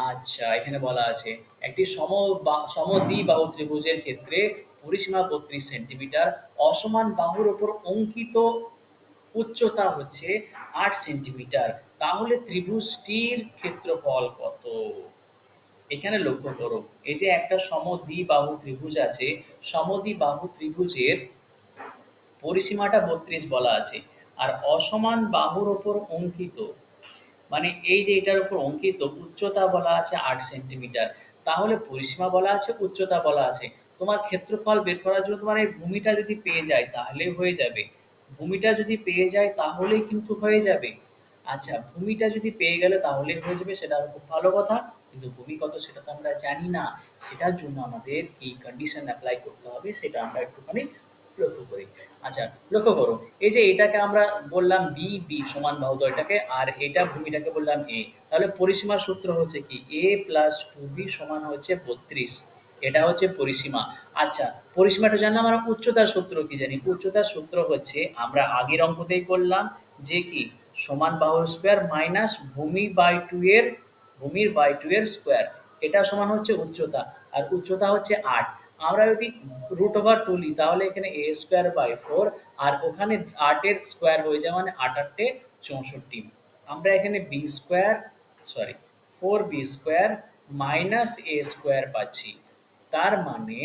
আচ্ছা, এখানে বলা আছে একটি সমদ্বিবাহু ত্রিভুজের ক্ষেত্রে পরিসীমা 32 সেন্টিমিটার, অসমান বাহুর ওপর অঙ্কিত উচ্চতা হচ্ছে 8 সেন্টিমিটার, তাহলে ত্রিভুজটির ক্ষেত্রফল কত? এখানে লক্ষ্য করো, এই যে একটা সমদ্বিবাহু ত্রিভুজ আছে, সমদ্বিবাহু ত্রিভুজের পরিসীমাটা 32 বলা আছে, আর অসমান বাহুর ওপর অঙ্কিত, মানে এই যে এটার উপর অঙ্কিত উচ্চতা বলা আছে 8 সেন্টিমিটার, তাহলে পরিসীমা বলা আছে, উচ্চতা বলা আছে। তোমার ক্ষেত্রফল বের করার জন্য তোমার এই ভূমিটা যদি পেয়ে যায় তাহলে হয়ে যাবে, ভূমিটা যদি পেয়ে যায় তাহলেই কিন্তু হয়ে যাবে। আচ্ছা, ভূমিটা যদি পেয়ে গেলে তাহলে হয়ে যাবে, সেটা খুব ভালো কথা, কিন্তু ভূমি কত সেটা তো আমরা জানি না। সেটার জন্য আমাদের কি কন্ডিশন অ্যাপ্লাই করতে হবে সেটা আমরা একটুখানি লক্ষ্য করি। আচ্ছা, লক্ষ্য করো, এই যে এটাকে আমরা বললাম বি, বি সমান বাহুদ্বয়টাকে, আর এটা ভূমিটাকে বললাম এ, তাহলে পরিসীমার সূত্র হচ্ছে কি, এ প্লাস 2বি সমান হচ্ছে 32, এটা হচ্ছে পরিসীমা। আচ্ছা, পরিসীমাটা জানলাম, আমরা উচ্চতার সূত্র কি জানি, উচ্চতার সূত্র হচ্ছে আমরা আগের অঙ্কতেই করলাম, যে কি, সমান বাহুর স্কোয়ার মাইনাস ভূমি বাই 2 এর, ভূমির বাই 2 এর স্কোয়ার, এটা সমান হচ্ছে উচ্চতা, আর উচ্চতা হচ্ছে 8। আমরা যদি রুট ওভার তুলি তাহলে এখানে এ স্কোয়ার বাই 4, আর ওখানে 8 এর স্কোয়ার হয়ে যায় মানে 8 8 64। আমরা এখানে বি স্কোয়ার, সরি 4বি স্কোয়ার মাইনাস এ স্কোয়ার পাচ্ছি, তার মানে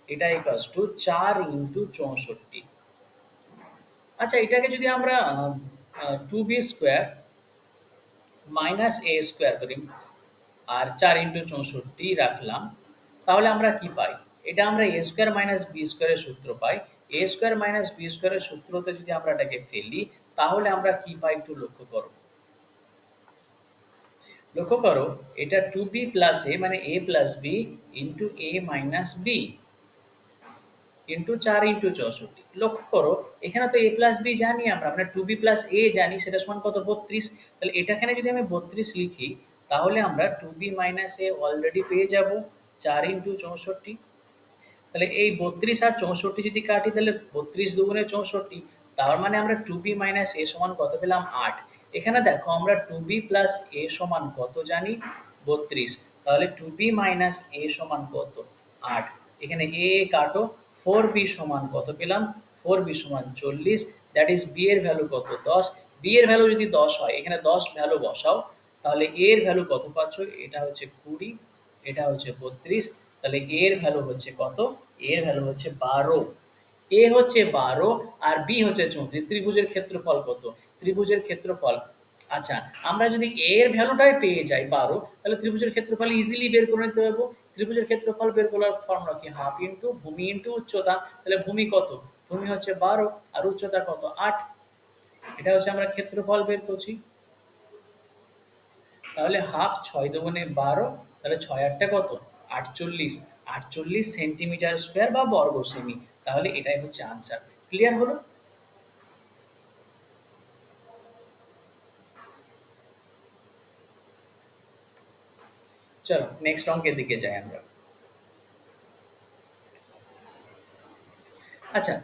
এটা ইকুয়ালস টু 4 ইন্টু 64। আচ্ছা, এটাকে যদি আমরা 2বি স্কোয়ার মাইনাস এ স্কোয়ার করি, আর 4 ইন্টু 64 রাখলাম, তাহলে আমরা কি পাই, এটা আমরা এ স্কোয়ার মাইনাস বি স্কোয়ারের সূত্র পাই। এ স্কোয়ার মাইনাস বি স্কোয়ারের সূত্রতে যদি আমরা এটাকে ফেলি তাহলে আমরা কি পাই, একটু লক্ষ্য করো, লক্ষ্য করো, এটা 2বি প্লাস এ মানে এ প্লাস বি ইন্টু এ মাইনাস বি ইন্টু 4 ইন্টু 64। লক্ষ্য করো, এখানে তো এ প্লাস বি জানি আমরা, মানে 2বি প্লাস এ জানি, সেটা সমান কত, 32। তাহলে এটাখানে যদি আমি 32 লিখি তাহলে আমরা 2বি মাইনাস এ অলরেডি পেয়ে যাব 4 ইন্টু 64। তাহলে এই 32 আর 64 যদি কাটি তাহলে 32 দুগুণে 64, তার মানে আমরা 2বি মাইনাস এ সমান কত পেলাম, 8। এখানে দেখো আমরা 2বি প্লাস এ সমান কত জানি, 32, তাহলে 2বি মাইনাস এ সমান কত, 8। এখানে এ কাটো, 4বি সমান কত পেলাম, 4বি সমান 40, দ্যাট ইজ বি এর ভ্যালু কত, 10। বি এর ভ্যালু যদি 10 হয়, এখানে 10 ভ্যালু বসাও, তাহলে এর ভ্যালু কত পাচ্ছ? এটা হচ্ছে 20, এটা হচ্ছে 32, তাহলে এর ভ্যালু হচ্ছে কত? এর ভ্যালু হচ্ছে 12। এ হচ্ছে 12 আর বি হচ্ছে 34। ত্রিভুজের ক্ষেত্রফল কত? ত্রিভুজের ক্ষেত্রফল, আচ্ছা, আমরা যদি এ এর ভ্যালুটাই পেয়ে যাই 12, তাহলে ত্রিভুজের ক্ষেত্রফল ইজিলি বের করে নিতে পারবো। ত্রিভুজের ক্ষেত্রফল বের করার ফর্মুলা কি? হাফ ইন্টু ভূমি ইন্টু উচ্চতা। তাহলে ভূমি কত? ভূমি হচ্ছে 12 আর উচ্চতা কত? 8। এটা হচ্ছে আমরা ক্ষেত্রফল বের করছি। তাহলে হাফ 6 দুগুণে 12, তাহলে 6 আটটা কত? 48। 48 সেন্টিমিটার স্কোয়ার বা বর্গ সেমি। তাহলে এটাই হচ্ছে আনসার। ক্লিয়ার হলো? চলো নেক্সট অঙ্কের দিকে যাই আমরা। আচ্ছা,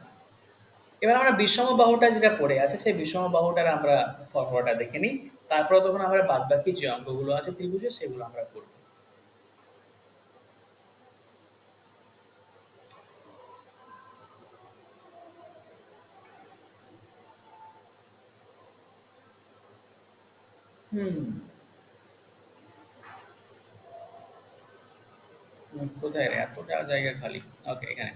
এবার আমরা বিষম বাহুটা যেটা পড়ে আছে সেই বিষম বাহুটার আমরা ফর্মুলাটা দেখে নিই। তারপরে তখন আমরা বাদবাকি যে অঙ্কগুলো আছে ত্রিভুজের সেগুলো আমরা করব। হুম, কোথায় রে এতটা জায়গা খালি? ওকে, এখানে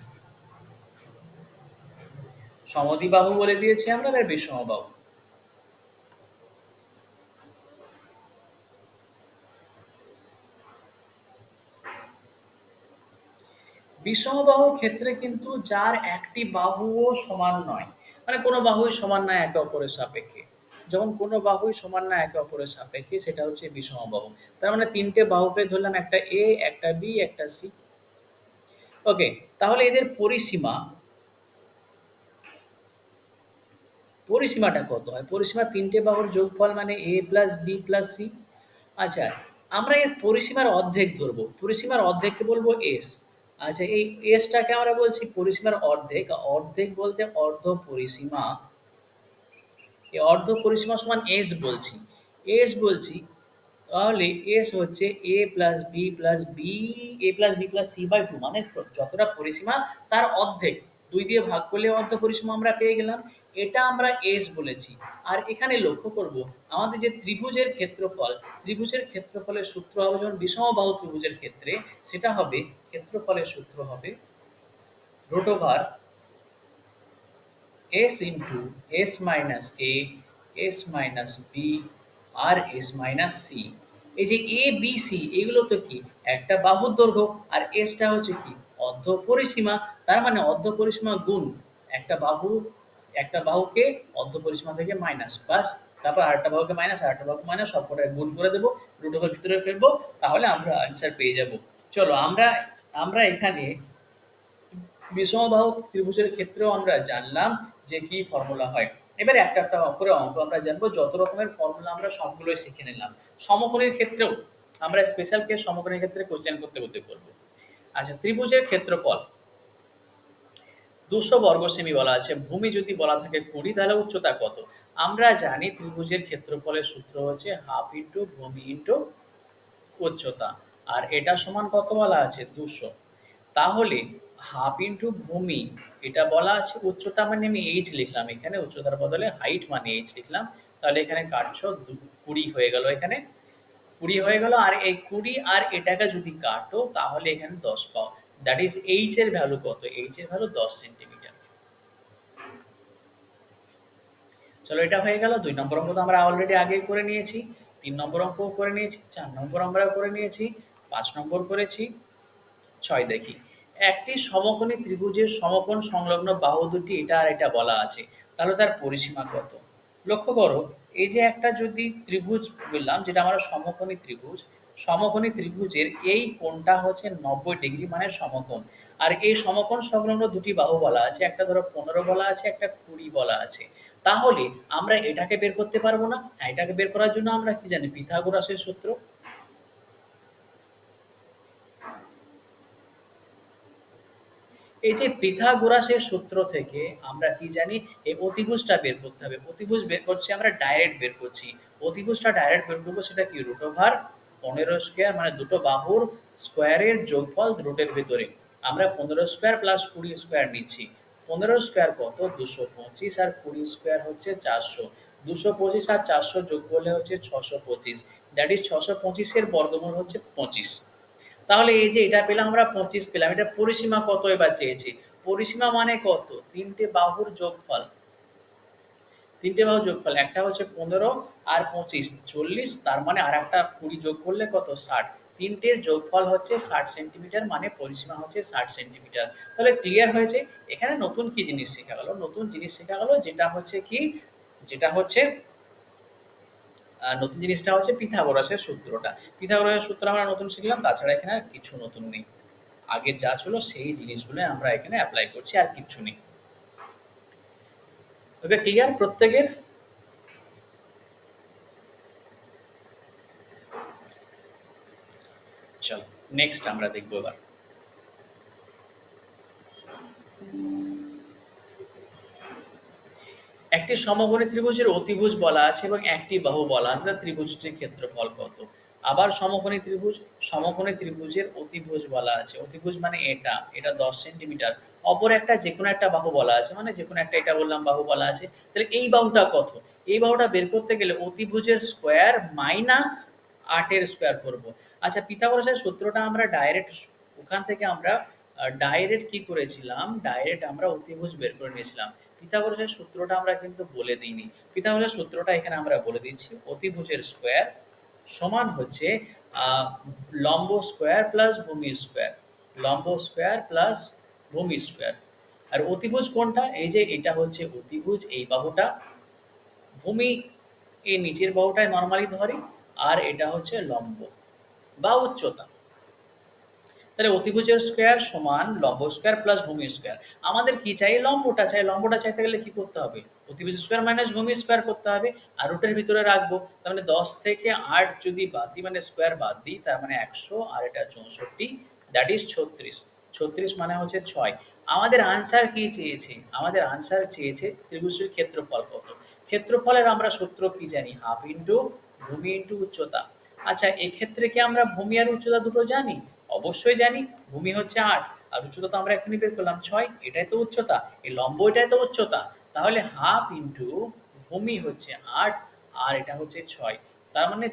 সমদ্বিবাহু বলে দিয়েছি আমরা, এবার বিষম বাহু। বিষমবাহুর ক্ষেত্রে কিন্তু যার একটি বাহুও সমান নয়, মানে কোনো বাহুই সমান না একে অপরের সাপেক্ষে, যখন কোনো বাহুই সমান না একে অপরের সাপেক্ষে সেটা হচ্ছে বিষমবাহু। তার মানে তিনটে বাহুকে ধরলাম, একটা এ, একটা বি, একটা সি। ওকে, তাহলে এদের পরিসীমা, পরিসীমাটা কত হয়? পরিসীমা তিনটে বাহুর যোগফল মানে এ প্লাস বি প্লাস সি। আচ্ছা, আমরা এর পরিসীমার অর্ধেক ধরবো, পরিসীমার অর্ধেককে বলবো এস। আচ্ছা, এই এসটাকে আমরা বলছি পরিসীমার অর্ধেক, অর্ধেক বলতে অর্ধ পরিসীমা। এই অর্ধ পরিসীমা সমান এস বলছি, এস বলছি। তাহলে এস হচ্ছে A plus B plus B, A plus B plus C by two, মানে যতটা পরিসীমা তার অর্ধেক, দুই দিয়ে ভাগ করলে অর্ধ পরিসীমা আমরা পেয়ে গেলাম। এটা আমরা এস বলেছি। আর এখানে লক্ষ্য করব আমাদের যে ত্রিভুজের ক্ষেত্রফল, ত্রিভুজের ক্ষেত্রফলের সূত্র হবে যেমন বিষমবাহু ত্রিভুজের ক্ষেত্রে, সেটা হবে ক্ষেত্রফলের সূত্র হবে root over s into s minus a, s minus b আর s minus c। এই যে a b c এগুলো তো কি একটা বাহুর দৈর্ঘ্য, আর এসটা হচ্ছে কি অর্ধ পরিসীমা। তার মানে অর্ধ পরিসীমা গুণ একটা বাহু, একটা বাহুকে অর্ধ পরিসীমা থেকে মাইনাস প্লাস, তারপর আরেকটা বাহুকে মাইনাস, আরেকটা বাহুকে মাইনাস, সবকটা গুণ করে দেবো, রুট ওভার ভিতরে ফেলবো, তাহলে আমরা আনসার পেয়ে যাব। চলো আমরা আমরা এখানে বিষমবাহু ত্রিভুজের ক্ষেত্রেও আমরা জানলাম যে কি ফর্মুলা হয়। এবারে একটা একটা করে অঙ্ক আমরা জানবো, যত রকমের ফর্মুলা আমরা সবগুলোই শিখে নিলাম। সমকোণের ক্ষেত্রেও আমরা স্পেশাল কেস সমকোণের ক্ষেত্রে কোশ্চেন করতে করতে করবো। আচ্ছা, ত্রিভুজের ক্ষেত্রফল 200 বর্গ সেমি বলা আছে, ভূমি যদি বলা থাকে 20, তাহলে উচ্চতা কত? আমরা জানি ত্রিভুজের ক্ষেত্রফলের সূত্র হচ্ছে হাফ ইন্টু ভূমি ইন্টু উচ্চতা, আর এটা সমান কত বলা আছে? 200। তাহলে হাফ ইন্টু ভূমি, এটা বলা আছে উচ্চতা মানে আমি এইচ লিখলাম, এখানে উচ্চতার বদলে হাইট মানে এইচ লিখলাম। তাহলে এখানে কাটছো 20 হয়ে গেল, এখানে 20 হয়ে গেল, আর এই 20 আর এটাকে যদি কাটো তাহলে এখানে 10 পাও। দ্যাট ইজ এইচ এর ভ্যালু কত? এইচ এর ভ্যালু 10 সেন্টিমিটার। চলো এটা হয়ে গেল। 2 নম্বর অঙ্ক তো আমরা অলরেডি আগেই করে নিয়েছি, 3 নম্বর অঙ্কও করে নিয়েছি, 4 নম্বর আমরা করে নিয়েছি, 5 নম্বর করেছি, 6 দেখি। একটি সমকোণী ত্রিভুজের সমকোণ সংলগ্ন বাহু দুটি এটা আর এটা বলা আছে, তাহলে তার পরিসীমা কত? লক্ষ্য করো, এই যে একটা যদি ত্রিভুজ বললাম যেটা আমরা সমকোণী ত্রিভুজ, সমকোণী ত্রিভুজের এই কোণটা হচ্ছে 90 ডিগ্রি মানে সমকোণ। আর এই সমকোণ সংলগ্ন দুটি বাহু বলা আছে, একটা ধরো 15 বলা আছে, একটা 20 বলা আছে। তাহলে আমরা এটাকে বের করতে পারবো না? হ্যাঁ, এটাকে বের করার জন্য আমরা কি জানি? পিথাগোরাসের সূত্র। এই যে পিথাগোরাসের সূত্র থেকে আমরা কি জানি? এই অতিভুজটা বের করতে হবে। অতিভুজ বের করছি আমরা, ডাইরেক্ট বের করছি। অতিভুজটা ডাইরেক্ট বের করবো, সেটা কি? রুট ওভার 15 স্কোয়ার, মানে দুটো বাহুর স্কোয়ারের যোগফল রুটের ভিতরে। আমরা 15 স্কোয়ার প্লাস 20 স্কোয়ার নিচ্ছি। 15 স্কোয়ার কত? 225, আর 20 স্কোয়ার হচ্ছে 400। 225 আর 400 যোগ করলে হচ্ছে 625। দ্যাট ইজ 625 এর বর্গমূল হচ্ছে 25। তাহলে এই যে এটা পেলাম আমরা 25 পেলাম, এটা পরিসীমা কত এবার চেয়েছি। পরিসীমা মানে কত? তিনটে বাহুর যোগফল। তিনটে বাহুর যোগফল, একটা হচ্ছে 15 আর 25 40, তার মানে আর একটা 20 যোগ করলে কত? 60। তিনটের যোগফল হচ্ছে 60 সেন্টিমিটার, মানে পরিসীমা হচ্ছে 60 সেন্টিমিটার। তাহলে ক্লিয়ার হয়েছে। এখানে নতুন কি জিনিস শেখা গেল? নতুন জিনিস শেখা গেল যেটা হচ্ছে কি, যেটা হচ্ছে নতুন জিনিসটা হচ্ছে পিথাগোরাসের সূত্রটা। পিথাগোরাসের সূত্র আমরা নতুন শিখলাম, তাছাড়া এখানে আর কিছু নতুন নেই। আগের যা ছিল সেই জিনিসগুলো আমরা এখানে অ্যাপ্লাই করছি, আর কিচ্ছু নেই। ওকে, ক্লিয়ার প্রত্যেকের? চলো নেক্সট আমরা দেখবো এবার। একটি সমকোণী ত্রিভুজের অতিভুজ বলা আছে এবং একটি বাহু বলা আছে, তার ত্রিভুজটির ক্ষেত্রফল কত? আবার সমকোণী ত্রিভুজের অতিভুজ বলা আছে। অতিভুজ মানে এটা, এটা 10 সেন্টিমিটার। অপর একটা যেকোনো একটা বাহু বলা আছে, মানে যেকোনো একটা, এটা বললাম বাহু বলা আছে। তাহলে এই বাহুটা কত? এই বাহুটা বের করতে গেলে অতিভুজের স্কোয়ার মাইনাস 8 এর স্কোয়ার করব। আচ্ছা, পিথাগোরাসের সূত্রটা আমরা ডাইরেক্ট ওখান থেকে আমরা ডাইরেক্ট কি করেছিলাম? ডাইরেক্ট আমরা অতিভুজ বের করে নিয়েছিলাম। পিথাগোরাসের সূত্রটা আমরা কিন্তু বলে দিইনি। পিথাগোরাসের সূত্রটা এখানে আমরা বলে দিচ্ছি। অতিভুজের স্কোয়ার সমান হচ্ছে লম্ব স্কোয়ার প্লাস ভূমি স্কোয়ার। লম্ব স্কোয়ার প্লাস ভূমি স্কোয়ার। আর অতিভুজ কোনটা? এই যে এটা হচ্ছে অতিভুজ, এই বাহুটা। ভূমি এই নিচের বাহুটায় নর্মালি ধরি, আর এটা হচ্ছে লম্ব বা উচ্চতা। তাহলে অতিভুজের স্কোয়ার সমান লম্ব স্কোয়ার প্লাস ভূমি স্কোয়ার। আমাদের কি চাই? লম্বটা চাই। লম্বটা চাইতে গেলে কি করতে হবে? অতিভুজ স্কোয়ার মাইনাস ভূমি স্কোয়ার করতে হবে, আর রুটের ভিতরে রাখবো। তার মানে 10 থেকে 8 যদি বাদ দিই, মানে স্কোয়ার বাদ দিই, তার মানে 100, আর এটা 64, দ্যাট ইজ 36। 36 মানে হচ্ছে 6। আমাদের আনসার কি চেয়েছে? আমাদের আনসার চেয়েছে ত্রিভুজের ক্ষেত্রফল কত। ক্ষেত্রফলের আমরা সূত্র কি জানি? হাফ ইন্টু ভূমি ইন্টু উচ্চতা। আচ্ছা, এক্ষেত্রে কি আমরা ভূমি আর উচ্চতা দুটো জানি? অবশ্যই জানি। ভূমি হচ্ছে 8, আর উচ্চতা তো আমরা এখনই বের করলাম 6। এটাই তো উচ্চতা, এই লম্ব এটাই তো উচ্চতা। তাহলে হাফ ইন্টু ভূমি হচ্ছে 8, আর এটা হচ্ছে 6। তার মানে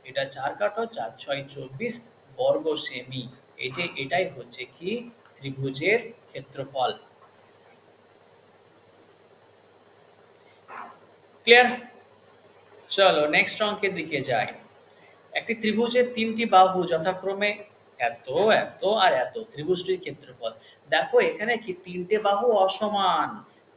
এটা 4 কাটো, 4 6 24 বর্গ সেমি। এই যে এটাই হচ্ছে কি ত্রিভুজের ক্ষেত্রফল। ক্লিয়ার? চলো নেক্সট অঙ্কের দিকে যাই। একটি ত্রিভুজের 3টি বাহু যথাক্রমে এত, এত আর এত। ত্রিভুজটির ক্ষেত্রফল। দেখো এখানে কি 3টে বাহু অসমান।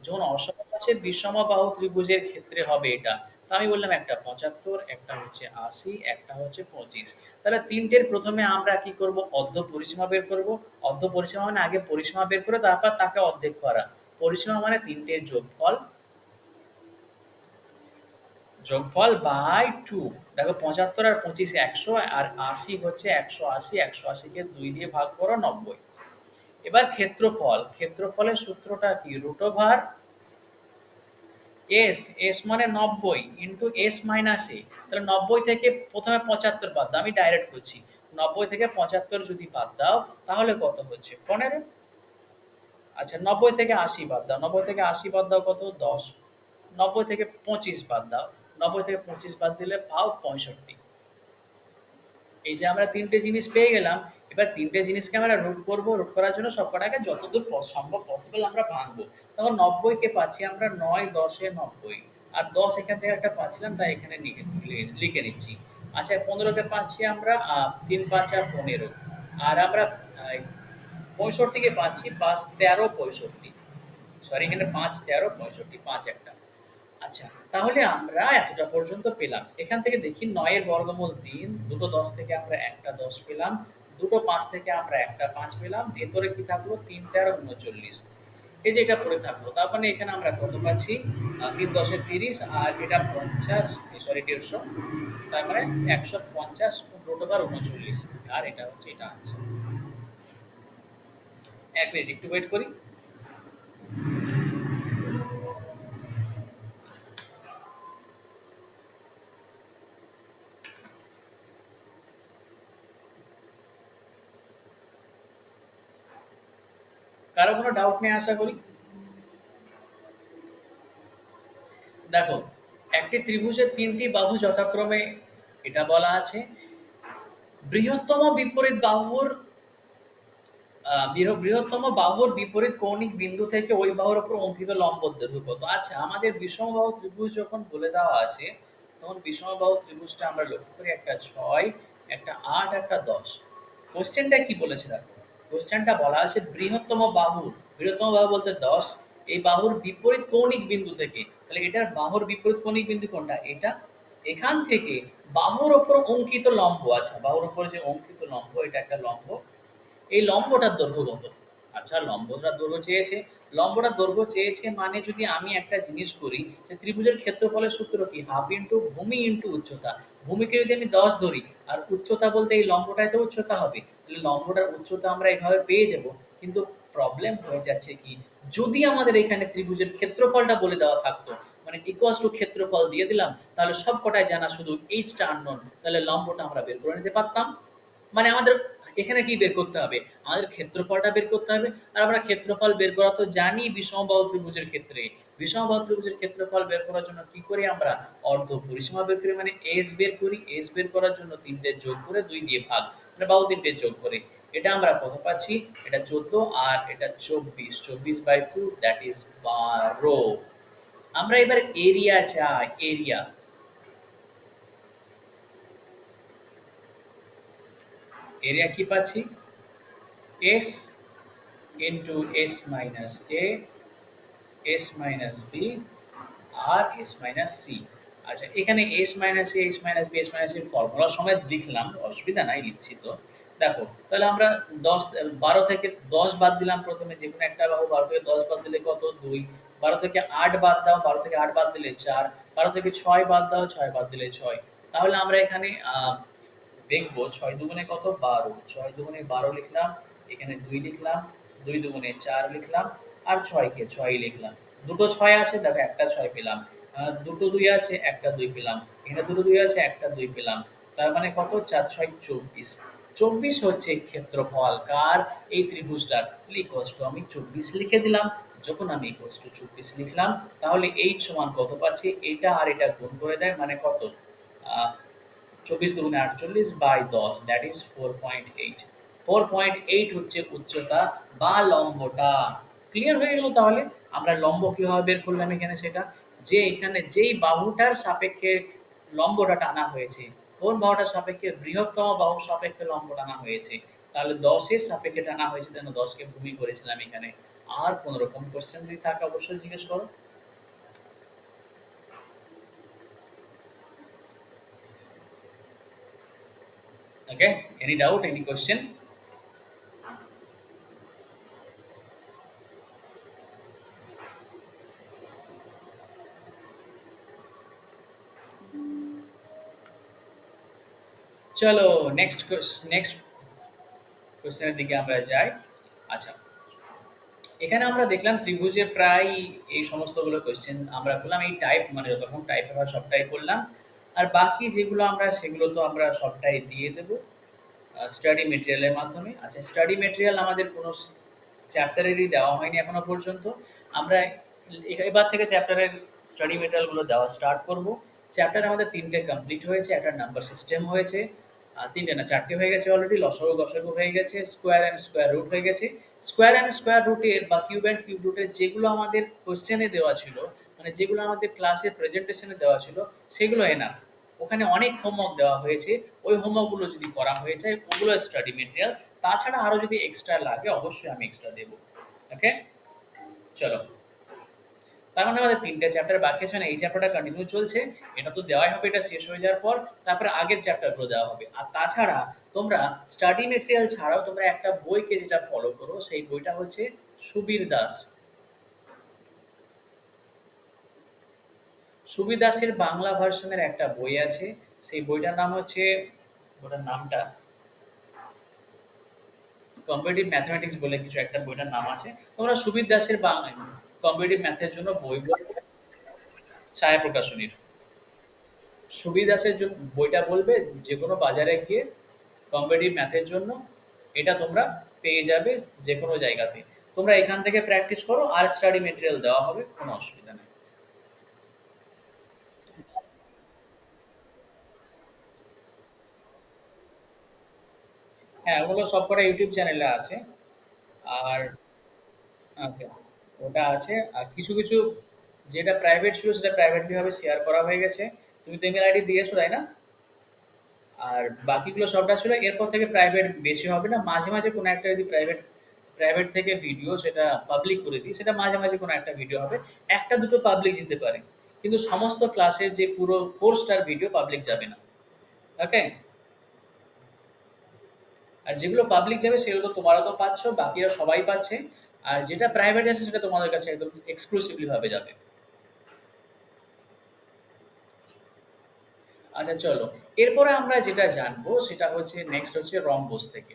যখন অসমান হচ্ছে বিষমবাহু ত্রিভুজের ক্ষেত্রে হবে এটা। তো আমি বললাম একটা 75, একটা হচ্ছে 80, একটা হচ্ছে 25। তাহলে 3টের প্রথমে আমরা কি করব? অর্ধ পরিসীমা বের করব। অর্ধ পরিসীমা মানে আগে পরিসীমা বের করে তারপর তাকে অর্ধেক করা। পরিসীমা মানে 3টের যোগফল, যোগফল বাই 2। দেখো 75 আর 25 100, আর 80 হচ্ছে 180। 180 কে 2 দিয়ে ভাগ করো, 90। এবার ক্ষেত্রফল। ক্ষেত্রফলের সূত্রটা কি? Root over S. এস মানে 90 ইন্টু এস মাইনাস এ। তাহলে 90 থেকে প্রথমে 75 বাদ দাও, আমি ডাইরেক্ট করছি। 90 থেকে 75 যদি বাদ দাও তাহলে কত হচ্ছে? 15। আচ্ছা, 90 থেকে 80 বাদ দাও। 90 থেকে 80 বাদ দাও কত? 10। 90 থেকে 25 বাদ দাও। 90 থেকে 25 বাদ দিলে পাও 65। এই যে আমরা 3টে জিনিস পেয়ে গেলাম। এবার 3টে জিনিসকে আমরা রুট করব। রুট করার জন্য সবকটাকে যতদূর সম্ভব পসিবল আমরা ভাঙবো। তখন 90 কে পাচ্ছি আমরা 9 10 এ 90, আর 10 এখান থেকে একটা পাচ্ছিলাম, তাই এখানে লিখে নিচ্ছি। আচ্ছা, 15 কে পাচ্ছি আমরা 3 5 আর 15, আর আমরা 65 কে পাচ্ছি 5 13 65। সরি, এখানে 5 13 65, 5 একটা। আচ্ছা, তাহলে আমরা এতটা পর্যন্ত পেলাম। এখান থেকে দেখি ৯ এর বর্গমূল ৩, দুটো ১০ থেকে আমরা একটা ১০ পেলাম, দুটো ৫ থেকে আমরা একটা ৫ পেলাম, ভেতরে কি থাকলো? ৩ ১৩ ৩৯। এই যে এটা পড়ে থাকলো। তার মানে এখানে আমরা কত পাচ্ছি? ৩ ১০ ৩০, আর এটা ৫০, সরি ১৫০। তার মানে ১৫০ রুট ওভার ৩৯, আর এটা হচ্ছে এটা আনসার। ১ মিনিট একটু ওয়েট করি। কারো কোনো ডাউট নেই আশা করি? দেখো, একটি ত্রিভুজের 3টি বাহু যথাক্রমে এটা বলা আছে বৃহত্তম বিপরীত বাহুর বৃহত্তম বাহুর বিপরীত কৌণিক বিন্দু থেকে ওই বাহুর উপর অঙ্কিত লম্ব দৈর্ঘ্য কত। আচ্ছা, আমাদের বিষমবাহু ত্রিভুজ যখন বলে দেওয়া আছে তখন বিষমবাহু ত্রিভুজটা আমরা লক্ষ্য করি একটা 6, একটা 8, একটা 10। কোশ্চেনটা কি বলেছে দেখো, কোশ্চেনটা বলা আছে বৃহত্তম বাহু বলতে 10, এই বাহুর বিপরীত কৌণিক বিন্দু থেকে। তাহলে এটার বাহুর বিপরীত কৌণিক বিন্দু কোনটা? এটা। এখান থেকে বাহুর ওপর অঙ্কিত লম্ব, আচ্ছা বাহুর উপর যে অঙ্কিত লম্ব, এটা একটা লম্ব, এই লম্বটার দৈর্ঘ্য কত? আচ্ছা, লম্বটার দৈর্ঘ্য চেয়েছে মানে যদি আমি একটা জিনিস করি যে ত্রিভুজের ক্ষেত্রফলের সূত্র কি? হাফ ইন্টু ভূমি ইন্টু উচ্চতা। ভূমিকে যদি আমি 10 ধরি আর উচ্চতা বলতে এই লম্বটাই তো উচ্চতা হবে, তাহলে লম্বটার উচ্চতা আমরা এভাবে পেয়ে যাব। কিন্তু প্রবলেম হয়ে যাচ্ছে কি, যদি আমাদের এখানে ত্রিভুজের ক্ষেত্রফলটা বলে দেওয়া থাকতো, মানে ইকুয়ালস টু ক্ষেত্রফল দিয়ে দিলাম, তাহলে সব কটাই জানা, শুধু এইচটা আননোন, তাহলে লম্বটা আমরা বের করে নিতে পারতাম। মানে আমাদের এখানে কি বের করতে হবে? আমাদের ক্ষেত্রফলটা বের করতে হবে। আর আমরা ক্ষেত্রফল বের করা তো জানি বিষমবাহু ত্রিভুজের ক্ষেত্রে। বিষমবাহু ত্রিভুজের ক্ষেত্রফল বের করার জন্য কি করি আমরা? অর্ধ পরিসীমা বের করি, মানে এস বের করি। এস বের করার জন্য 3টে যোগ করে 2 দিয়ে ভাগ, মানে বাহু 3টে যোগ করে। এটা আমরা কত পাচ্ছি? এটা 14 আর এটা 24। 24/2 দ্যাট ইজ 12। আমরা এবার এরিয়া চাই, এরিয়া। এরিয়া কি পাচ্ছি? S into S minus A, S minus B আর এস মাইনাস সি। আচ্ছা, এখানে S minus A, S minus B, S minus এর ফর্মুলার সময় লিখলাম, অসুবিধা নাই, লিখছি তো। দেখো, তাহলে আমরা 12 থেকে 10 বাদ দিলাম প্রথমে, যে কোনো একটা বাহু 12 থেকে 10 বাদ দিলে কত? 2। 12 থেকে 8 বাদ দাও, 12 থেকে 8 বাদ দিলে 4। 12 থেকে 6 বাদ দাও, 6 বাদ দিলে 6। তাহলে আমরা এখানে দেখবো 6 দুগুণে কত? 12। 6 দুগুণে 12 লিখলাম, এখানে 2 লিখলাম, 2 দুগুণে 4 লিখলাম, আর 6 কে 6 লিখলাম। দুটো 6 আছে, দেখো একটা 6 পেলাম। দুটো 2 আছে, একটা 2 পেলাম। এখানে দুটো 2 আছে, একটা 2 পেলাম। তার মানে কত? 4 6 24। 24 হচ্ছে ক্ষেত্রফল কার? এই ত্রিভুজটার। ইকুয়ালস টু আমি 24 লিখে দিলাম। যখন আমি ইকুয়ালস টু 24 লিখলাম, তাহলে এইচ সমান কত পাচ্ছি? এটা আর এটা গুণ করে দেয়, মানে কত? 24 দুগুণে 48 বাই 10, দ্যাট ইজ 4.8। 4.8 হচ্ছে উচ্চতা বা লম্বটা। ক্লিয়ার হয়ে গেল তাহলে? আমরা লম্ব কিভাবে বের করলাম এখানে সেটা, যে এখানে যেই বাহুটার সাপেক্ষে লম্বটা টানা হয়েছে, কোন বাহুটার সাপেক্ষে? বৃহত্তম বাহুর সাপেক্ষে লম্ব টানা হয়েছে। তাহলে 10 এর সাপেক্ষে টানা হয়েছে, যেন 10 কে ভূমি করেছিলাম এখানে। আর কোন রকম কোশ্চেন যদি থাকে অবশ্যই জিজ্ঞেস করো। ওকে, এনি ডাউট, এনি কোশ্চেন? চলো নেক্সট কোশ্চেনের দিকে আমরা যাই। আচ্ছা, এখানে আমরা দেখলাম ত্রিভুজের প্রায় এই সমস্তগুলো কোশ্চেন আমরা করলাম, এই টাইপ মানে যত রকম টাইপের হয় সবটাই করলাম। আর বাকি যেগুলো আমরা, সেগুলো তো আমরা সবটাই দিয়ে দেবো স্টাডি মেটেরিয়ালের মাধ্যমে। আচ্ছা, স্টাডি মেটেরিয়াল আমাদের কোনো চ্যাপ্টারেরই দেওয়া হয়নি এখনো পর্যন্ত। আমরা এবার থেকে চ্যাপ্টারের স্টাডি মেটেরিয়ালগুলো দেওয়া স্টার্ট করব। চ্যাপ্টার আমাদের 3টে কমপ্লিট হয়েছে, একটা নাম্বার সিস্টেম হয়েছে, 3টে না 4টে হয়ে গেছে অলরেডি, লসাগু গসাগু হয়ে গেছে, স্কোয়ার অ্যান্ড স্কোয়ার রুট হয়ে গেছে। স্কোয়ার অ্যান্ড স্কোয়ার রুটের বা কিউব অ্যান্ড কিউব রুটের যেগুলো আমাদের কোশ্চেনে দেওয়া ছিল, মানে যেগুলো আমাদের ক্লাসের প্রেজেন্টেশনে দেওয়া ছিল, সেগুলো এনাফ। ওখানে অনেক হোমওয়ার্ক দেওয়া হয়েছে, ওই হোমওয়ার্কগুলো যদি করা হয়ে যায় ওগুলো স্টাডি মেটেরিয়াল। তাছাড়া আরও যদি এক্সট্রা লাগে অবশ্যই আমি এক্সট্রা দেবো। ওকে, চলো। তার মানে আমাদের 3টে চ্যাপ্টার বাকি আছে, মানে এই চ্যাপ্টারটা কন্টিনিউ চলছে। এটা তো দেওয়াই হবে, এটা শেষ হয়ে যাওয়ার পর তারপরে আগের চ্যাপ্টারগুলো দেওয়া হবে। আর তাছাড়া তোমরা স্টাডি মেটেরিয়াল ছাড়াও তোমরা একটা বইকে যেটা ফলো করো, সেই বইটা হচ্ছে সুবীর দাস। সুবীর দাসের বাংলা ভার্সনের একটা বই আছে, সেই বইটার নাম হচ্ছে, বইটার নামটা কম্পিটিটিভ ম্যাথমেটিক্স বলে কিছু একটা বইটার নাম আছে। তোমরা সুবীর দাসের কম্পিটিটিভ ম্যাথের জন্য বই ছায়া প্রকাশনীর সুবীর দাসের জন্য বইটা বলবে, যে কোনো বাজারে গিয়ে কম্পিটিটিভ ম্যাথের জন্য এটা তোমরা পেয়ে যাবে যে কোনো জায়গাতে। তোমরা এখান থেকে প্র্যাকটিস করো, আর স্টাডি মেটেরিয়াল দেওয়া হবে, কোনো অসুবিধা নেই। হ্যাঁ, ওগুলো সবকটা ইউটিউব চ্যানেলে আছে। আর ওকে, ওটা আছে। আর কিছু কিছু যেটা প্রাইভেট ছিল সেটা প্রাইভেটলি ভাবে শেয়ার করা হয়ে গেছে। তুমি তো ইমেল আইডি দিয়েছো, তাই না? আর বাকিগুলো সবটা ছিল। এরপর থেকে প্রাইভেট বেশি হবে না, মাঝে মাঝে কোনো একটা যদি প্রাইভেট প্রাইভেট থেকে ভিডিও সেটা পাবলিক করে দিই, সেটা মাঝে মাঝে কোনো একটা ভিডিও হবে। একটা দুটো পাবলিক যেতে পারে, কিন্তু সমস্ত ক্লাসের যে পুরো কোর্সটার ভিডিও পাবলিক যাবে না। ওকে। আর যেগুলো পাবলিক যাবে সেগুলো তো তোমরা তো পাচ্ছ, বাকিরা সবাই পাচ্ছে। আর যেটা প্রাইভেট আছে সেটা তোমাদের কাছে একদম এক্সক্লুসিভলি ভাবে যাবে। আচ্ছা চলো, এরপরে আমরা যেটা জানবো সেটা হচ্ছে নেক্সট হচ্ছে রম্বস থেকে।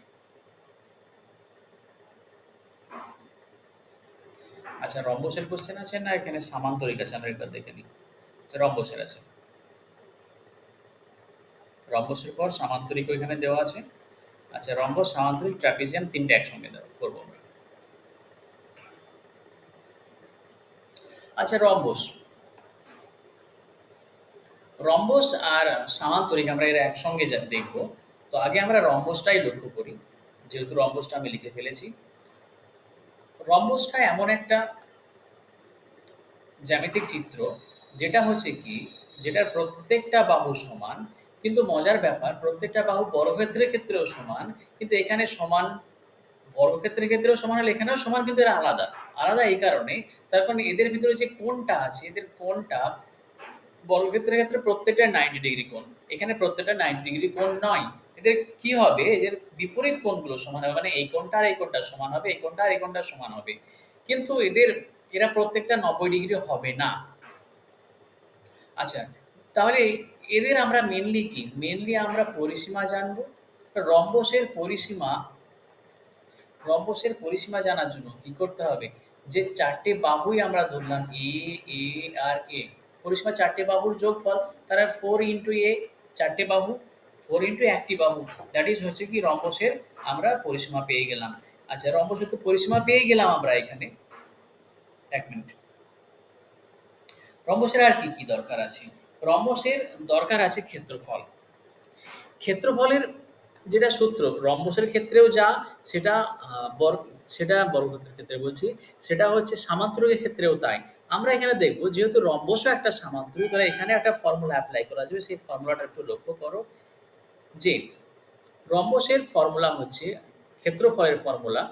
আচ্ছা, রম্বসের কোশ্চেন আছে না এখানে সামান্তরিক আছে? আমরা একবার দেখে নিই। আচ্ছা, রম্বসের আছে। রম্বসের পর সামান্তরিক এখানে দেওয়া আছে। আচ্ছা, রম্বস, সামান্তরিক, ট্রাপিজিয়াম তিনটে একসঙ্গে দেওয়া করবো আমরা। আচ্ছা, রম্বস। রম্বস আর সামান্তরিক আমরা এর একসঙ্গে দেখবো। তো আগে আমরা রম্বসটাই লক্ষ্য করি, যেহেতু রম্বসটা আমি লিখে ফেলেছি। রম্বসটা এমন একটা জ্যামিতিক চিত্র যেটা হচ্ছে কি, যেটার প্রত্যেকটা বাহু সমান। কিন্তু মজার ব্যাপার, প্রত্যেকটা বাহু বর্গক্ষেত্রের ক্ষেত্রেও সমান। কিন্তু এখানে সমান, বর্গক্ষেত্রের ক্ষেত্রেও সমান হলে এখানেও সমান, কিন্তু এরা আলাদা। আলাদা এই কারণে, তার কারণ এদের ভিতরে যে কোণটা আছে, এদের কোণটা বর্গক্ষেত্রের ক্ষেত্রে প্রত্যেকটা 90 ডিগ্রি কোণ। এখানে প্রত্যেকটা 90 ডিগ্রি কোণ নয়। এদের কি হবে, এদের বিপরীত কোণগুলো সমান হবে, মানে এই কোণটা আর এই কোণটা সমান হবে, এই কোণটা আর এই কোণটা সমান হবে। কিন্তু এরা প্রত্যেকটা 90 ডিগ্রি হবে না। আচ্ছা, তাহলে এদের আমরা মেনলি কি, মেনলি আমরা পরিসীমা জানবো। রম্বসের পরিসীমা, রম্বসের পরিসীমা জানার জন্য কি করতে হবে, যে চারটে বাহুই আমরা ধরলাম এ, এ আর এ। পরিসীমা চারটে বাহুর যোগফল, তারা 4 ইন্টু এ, চারটে বাহু, 4 ইন্টু একটি বাহু, দ্যাট ইজ হচ্ছে কি রম্বসের আমরা পরিসীমা পেয়ে গেলাম। আচ্ছা, রম্বসের তো পরিসীমা পেয়ে গেলাম আমরা এখানে। এক মিনিট, রম্বসের আর কি কি দরকার আছে? রম্বসের দরকার আছে ক্ষেত্রফল। ক্ষেত্রফলের যেটা সূত্র রম্বসের ক্ষেত্রেও যা, সেটা সেটা বর্গক্ষেত্রের ক্ষেত্রে বলছি, সেটা হচ্ছে সামান্তরিকের ক্ষেত্রেও তাই। আমরা এখানে দেখব যেহেতু রম্বসও একটা সামান্তরিক, তাহলে এখানে একটা ফর্মুলা অ্যাপ্লাই করা যাবে। সেই ফর্মুলাটা একটু লক্ষ্য করো, যে রম্বসের ফর্মুলা হচ্ছে, ক্ষেত্রফলের ফর্মুলা,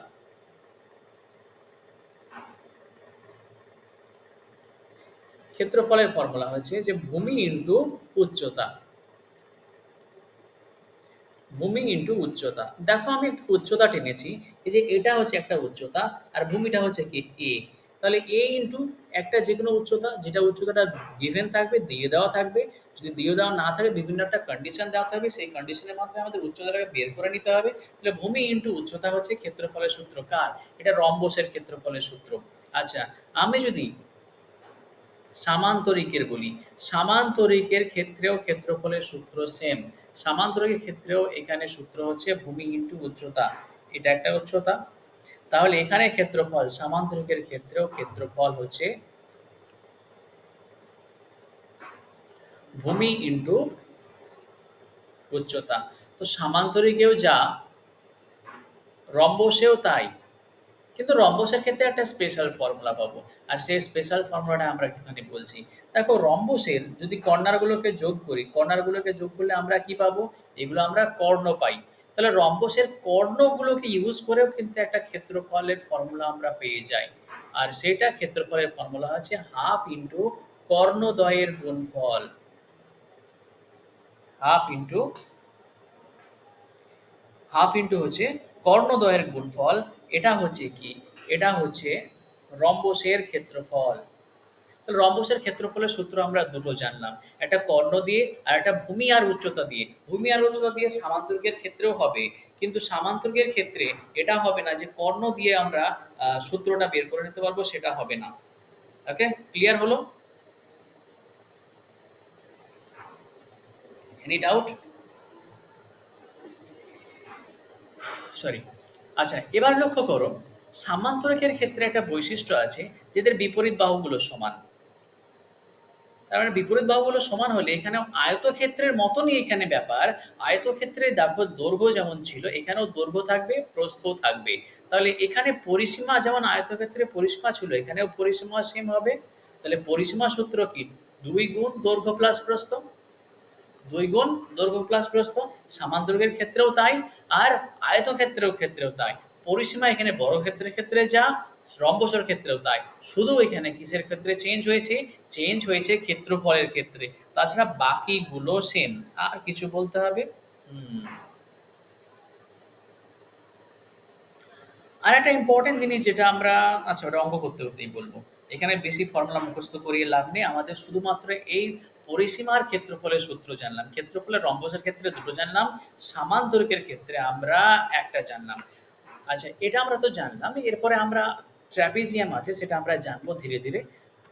ক্ষেত্রফলের ফর্মুলা হচ্ছে যে ভূমি ইন্টু উচ্চতা। ভূমি ইন্টু উচ্চতা। দেখো আমি একটু উচ্চতা টেনেছি, এই যে এটা হচ্ছে একটা উচ্চতা, আর ভূমিটা হচ্ছে কি এ। তাহলে এ ইন্টু একটা যে কোনো উচ্চতা, যেটা উচ্চতাটা গিভেন থাকবে, দিয়ে দেওয়া থাকবে। যদি দিয়ে দেওয়া না থাকে, বিভিন্ন একটা কন্ডিশন দেওয়া থাকবে, সেই কন্ডিশনের মাধ্যমে আমাদের উচ্চতাটাকে বের করে নিতে হবে। তাহলে ভূমি ইন্টু উচ্চতা হচ্ছে ক্ষেত্রফলের সূত্র। কার? এটা রম্বসের ক্ষেত্রফলের সূত্র। আচ্ছা, আমি যদি সামান্তরিকের বলি, সামান্তরিকের ক্ষেত্রেও ক্ষেত্রফলের সূত্র সেম। সামান্তরিকের ক্ষেত্রেও এখানে সূত্র হচ্ছে ভূমি ইন্টু উচ্চতা। এটা একটা উচ্চতা, তাহলে এখানে ক্ষেত্রফল, সামান্তরিকের ক্ষেত্রেও ক্ষেত্রফল হচ্ছে ভূমি ইন্টু উচ্চতা। তো সামান্তরিকেও যা, রম্বসেও তাই। কিন্তু রম্বসের ক্ষেত্রে একটা স্পেশাল ফর্মুলা পাবো, আর সেই স্পেশাল ফর্মুলাটা আমরা একটুখানি বলছি। দেখো, রম্বসের যদি কর্নারগুলোকে যোগ করি, কর্নারগুলোকে যোগ করলে আমরা কি পাবো, এগুলো আমরা কর্ণ পাই। তাহলে রম্বসের কর্ণগুলোকে ইউজ করেও কিন্তু একটা ক্ষেত্রফলের ফর্মুলা আমরা পেয়ে যাই। আর সেটা ক্ষেত্রফলের ফর্মুলা হচ্ছে হাফ ইন্টু কর্ণদ্বয়ের গুণফল। হাফ ইন্টু, হাফ ইন্টু হচ্ছে কর্ণদ্বয়ের গুণফল। এটা হচ্ছে কি, এটা হচ্ছে রম্বসের ক্ষেত্রফল। তাহলে রম্বসের ক্ষেত্রফলের সূত্র আমরা দুটো জানলাম, একটা কর্ণ দিয়ে আর একটা ভূমি আর উচ্চতা দিয়ে। ভূমি আর উচ্চতা দিয়ে সামান্তরিকের ক্ষেত্রেও হবে, কিন্তু সামান্তরিকের ক্ষেত্রে এটা হবে না যে কর্ণ দিয়ে আমরা সূত্রটা বের করে নিতে পারবো, সেটা হবে না। ওকে, ক্লিয়ার হলো? Any doubt? সরি। আচ্ছা, এবার লক্ষ্য করো, সামান্তরিকের ক্ষেত্রে একটা বৈশিষ্ট্য আছে, যেদের বিপরীত বাহুগুলো সমান। তার মানে বিপরীত বাহুগুলো সমান হলে এখানে আয়তক্ষেত্রের মতনই এখানে ব্যাপার। আয়তক্ষেত্রে দেখো দৈর্ঘ্য যেমন ছিল এখানেও দৈর্ঘ্য থাকবে, প্রস্থ থাকবে। তাহলে এখানে পরিসীমা যেমন আয়তক্ষেত্রে পরিসীমা ছিল এখানেও পরিসীমা সেম হবে। তাহলে পরিসীমা সূত্র কি? 2 গুণ দৈর্ঘ্য প্লাস প্রস্থ। 2 গুণ দৈর্ঘ্য প্লাস প্রস্থ। সমান দৈর্ঘ্যের ক্ষেত্রেও তাই, আর ক্ষেত্রেও তাই। পরিসীমা এখানে বর্গক্ষেত্রের ক্ষেত্রে যা, রম্বসের ক্ষেত্রেও তাই। শুধু এখানে কিসের ক্ষেত্রে চেঞ্জ হয়েছে? চেঞ্জ হয়েছে ক্ষেত্রফলের ক্ষেত্রে। তাছাড়া বাকিগুলো সেম। আর কিছু বলতে হবে? হুম। আর একটা ইম্পর্টেন্ট জিনিস যেটা আমরা, আচ্ছা ওটা অঙ্ক করতে করতেই বলবো। এখানে বেশি ফর্মুলা মুখস্থ করিয়ে লাভ নেই, আমাদের শুধুমাত্র এই পরিসীমার ক্ষেত্রফলের সূত্র জানলাম। ক্ষেত্রফলের রম্বসের ক্ষেত্রে দুটো জানলাম, সমান দৈর্ঘ্যের ক্ষেত্রে আমরা একটা জানলাম। আচ্ছা এটা আমরা তো জানলাম, এরপরে আমরা ট্র্যাপিজিয়াম আছে সেটা আমরা জানবো ধীরে ধীরে।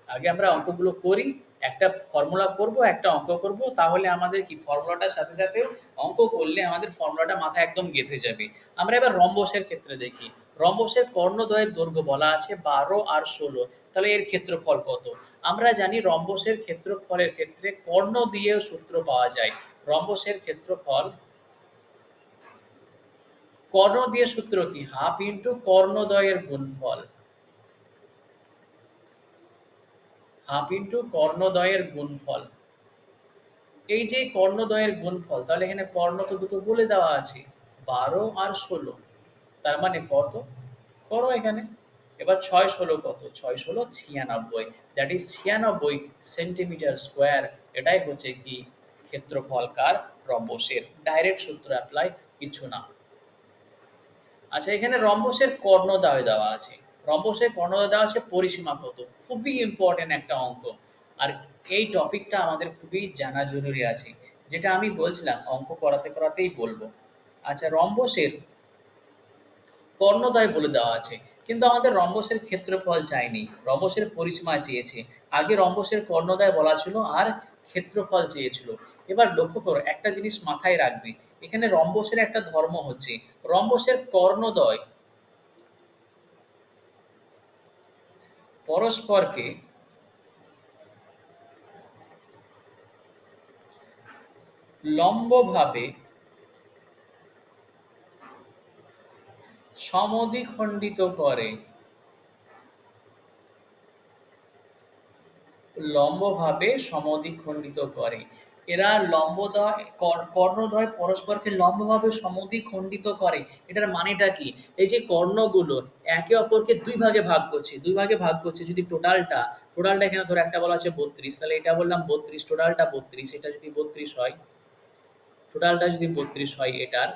আগে আমরা অঙ্কগুলো করি, একটা ফর্মুলা করব একটা অঙ্ক করব, তাহলে আমাদের কি ফর্মুলাটার সাথে সাথে অঙ্ক করলে আমাদের ফর্মুলাটা মাথায় একদম গেঁথে যাবে। আমরা এবার রম্বসের ক্ষেত্রে দেখি। রম্বসের কর্ণদ্বয়ের দৈর্ঘ্য বলা আছে 12 আর 16, তাহলে এর ক্ষেত্রফল কত? আমরা জানি রম্বসের ক্ষেত্রফলের ক্ষেত্রে কর্ণ দিয়েও সূত্র পাওয়া যায়। রম্বসের ক্ষেত্রফল কর্ণ দিয়ে সূত্র কি? হাফ ইন্টু কর্ণদ্বয়ের গুণফল। হাফ ইন্টু কর্ণদ্বয়ের গুণফল। এই যে কর্ণদ্বয়ের গুণফল, তাহলে এখানে কর্ণ তো দুটো বলে দেওয়া আছে, 12 আর 16। তার মানে কত? করো এখানে। এবার 6 16 কত? 6 16 96, দ্যাট ইজ 96 সেন্টিমিটার স্কোয়ার। এটাই হচ্ছে কি ক্ষেত্রফল কার? রম্বসের। ডাইরেক্ট সূত্র অ্যাপ্লাই, কিছু না। আচ্ছা এখানে রম্বসের কর্ণদ্বয় দেওয়া আছে। রম্বসের কর্ণদ্বয় দেওয়া আছে, পরিসীমা কত? খুবই ইম্পর্টেন্ট একটা অঙ্ক। আর এই টপিকটা আমাদের খুবই জানা জরুরি আছে, যেটা আমি বলছিলাম অঙ্ক করাতে করাতেই বলবো। আচ্ছা রম্বসের কর্ণদ্বয় বলে দেওয়া আছে, কিন্তু আমাদের রম্বসের ক্ষেত্রফল চাইনি, রম্বসের পরিসীমা চেয়েছে। আগে রম্বসের কর্ণদ্বয় বলা ছিল আর ক্ষেত্রফল চেয়েছিল। এবার লক্ষ্য করো একটা জিনিস মাথায় রাখবে, এখানে রম্বসের একটা ধর্ম হচ্ছে রম্বসের কর্ণদ্বয় পরস্পরকে লম্বভাবে সমদ্বিখণ্ডিত করে। লম্বভাবে সমদ্বিখণ্ডিত করে। এরা লম্বদ্বয় কর্ণদ্বয় পরস্পরকে লম্বভাবে সমদ্বিখণ্ডিত করে। এটার মানেটা কি? এই যে কর্ণগুলো একে অপরকে দুই ভাগে ভাগ করছে, দুই ভাগে ভাগ করছে। যদি টোটালটা এখানে ধরো একটা বলা আছে 32, তাহলে এটা বললাম 32, টোটালটা 32, এটা যদি 32 হয়, টোটালটা যদি 32 হয় এটার,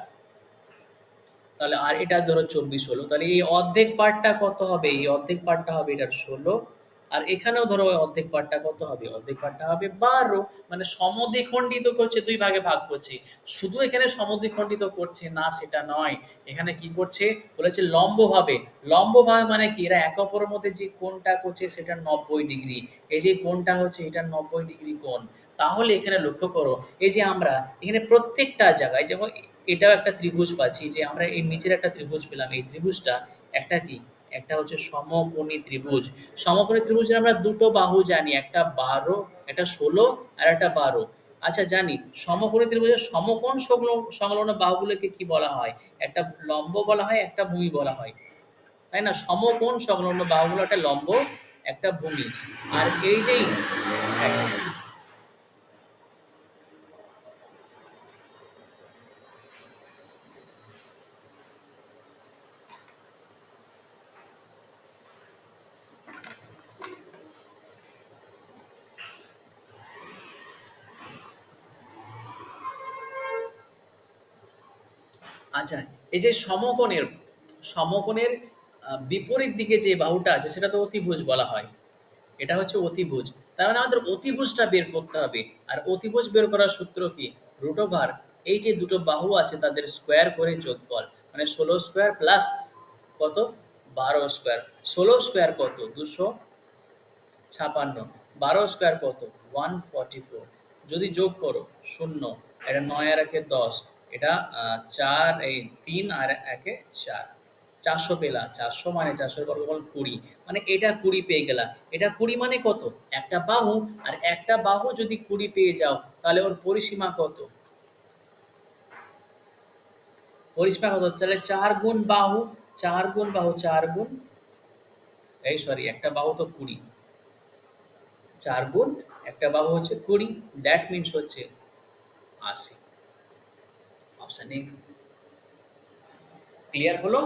তাহলে আর এটা ধরো 24 হলো, তাহলে এই অর্ধেক পার্টটা কত হবে? এই অর্ধেক পার্টটা হবে এটার 16। আর এখানেও ধরো ওই অর্ধেক পার্টটা কত হবে? অর্ধেক পার্টটা হবে 12। মানে সমদ্বিখণ্ডিত করছে, দুই ভাগে ভাগ করছে। শুধু এখানে সমদ্বিখণ্ডিত করছে না সেটা নয়, এখানে কি করছে বলেছে লম্বভাবে। লম্বভাবে মানে কি? এরা একে অপরের মধ্যে যে কোণটা করছে সেটা 90 ডিগ্রি। এই যে কোণটা হচ্ছে এটা 90 ডিগ্রি কোণ। তাহলে এখানে লক্ষ্য করো, এই যে আমরা এখানে প্রত্যেকটা জায়গায় যেমন এটাও একটা ত্রিভুজ পাচ্ছি, যে আমরা এই নিচের একটা ত্রিভুজ পেলাম, এই ত্রিভুজটা একটা কি? একটা হচ্ছে সমকোণী ত্রিভুজ। সমকোণী ত্রিভুজের আমরা দুটো বাহু জানি, একটা 12, একটা 16 আর একটা 12। আচ্ছা জানি সমকোণী ত্রিভুজের সমকোণ সংলগ্ন বাহুগুলোকে কি বলা হয়? একটা লম্ব বলা হয়, একটা ভূমি বলা হয়, তাই না? সমকোণ সংলগ্ন বাহুগুলো একটা লম্ব, একটা ভূমি। আর এই যেই আচ্ছা এই যে সমকোণের বিপরীত দিকে যে বাহুটা আছে সেটা তো অতিভুজ বলা হয়। এটা হচ্ছে অতিভুজ। তার মানে আমাদের অতিভুজটা বের করতে হবে। আর অতিভুজ বের করার সূত্র কি? রুট ওভার এই যে দুটো বাহু আছে তাদের স্কোয়ার করে যোগফল, মানে 16 স্কোয়ার প্লাস কত? 12 স্কোয়ার। 16 স্কোয়ার কত? 256। 12 স্কোয়ার কত? 144। যদি যোগ করো শূন্য, এটা 9 আর 1 10, এটা 4 এই 3 আর 1 4, 400 পেলা, 400 মানে 400 এর বর্গমূল 20, মানে এটা 20 পেয়ে গেলা। এটা 20 মানে কত? একটা বাহু, আর একটা বাহু যদি 20 পেয়ে যাও তাহলে ওর পরিসীমা কত? পরিসীমা কত? তাহলে 4 গুণ বাহু, 4 গুণ বাহু, 4 গুণ, এই সরি একটা বাহু তো 20, 4 গুণ একটা বাহু হচ্ছে 20, দ্যাট মিনস হচ্ছে 80। অপশন এ ক্লিয়ার হলো?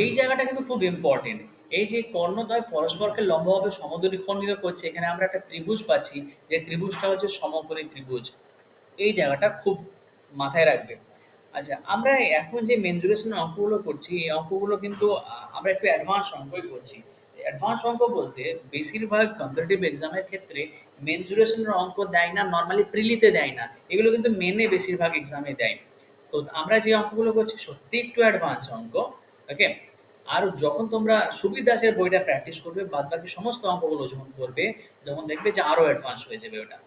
এই জায়গাটা কিন্তু খুব ইম্পর্টেন্ট। এই যে কর্ণদ্বয় পরস্পরকে লম্বভাবে সমদ্বিখণ্ডিত করছে, এখানে আমরা একটা ত্রিভুজ পাচ্ছি, যে ত্রিভুজটা হচ্ছে সমকোণী ত্রিভুজ। এই জায়গাটা খুব মাথায় রাখবে। আচ্ছা, আমরা এখন যে মেনসুরেশন অঙ্কগুলো করছি, এই অঙ্কগুলো কিন্তু আমরা একটু অ্যাডভান্স অঙ্কই করছি। অ্যাডভান্স অঙ্ক বলতে বেশিরভাগ কম্পিটিটিভ এক্সামের ক্ষেত্রে মেনসুরেশনের অঙ্ক দেয় না, নর্মালি প্রিলিতে দেয় না। এগুলো কিন্তু মেনে বেশিরভাগ এক্সামে দেয়। তো আমরা যে অঙ্কগুলো করছি সত্যি একটু অ্যাডভান্স অঙ্ক। ওকে, আর যখন তোমরা সুবীর দাসের বইটা প্র্যাকটিস করবে, বাদ বাকি সমস্ত অঙ্কগুলো যখন করবে, যখন দেখবে যে আরো অ্যাডভান্স হয়ে যাবে ওটা।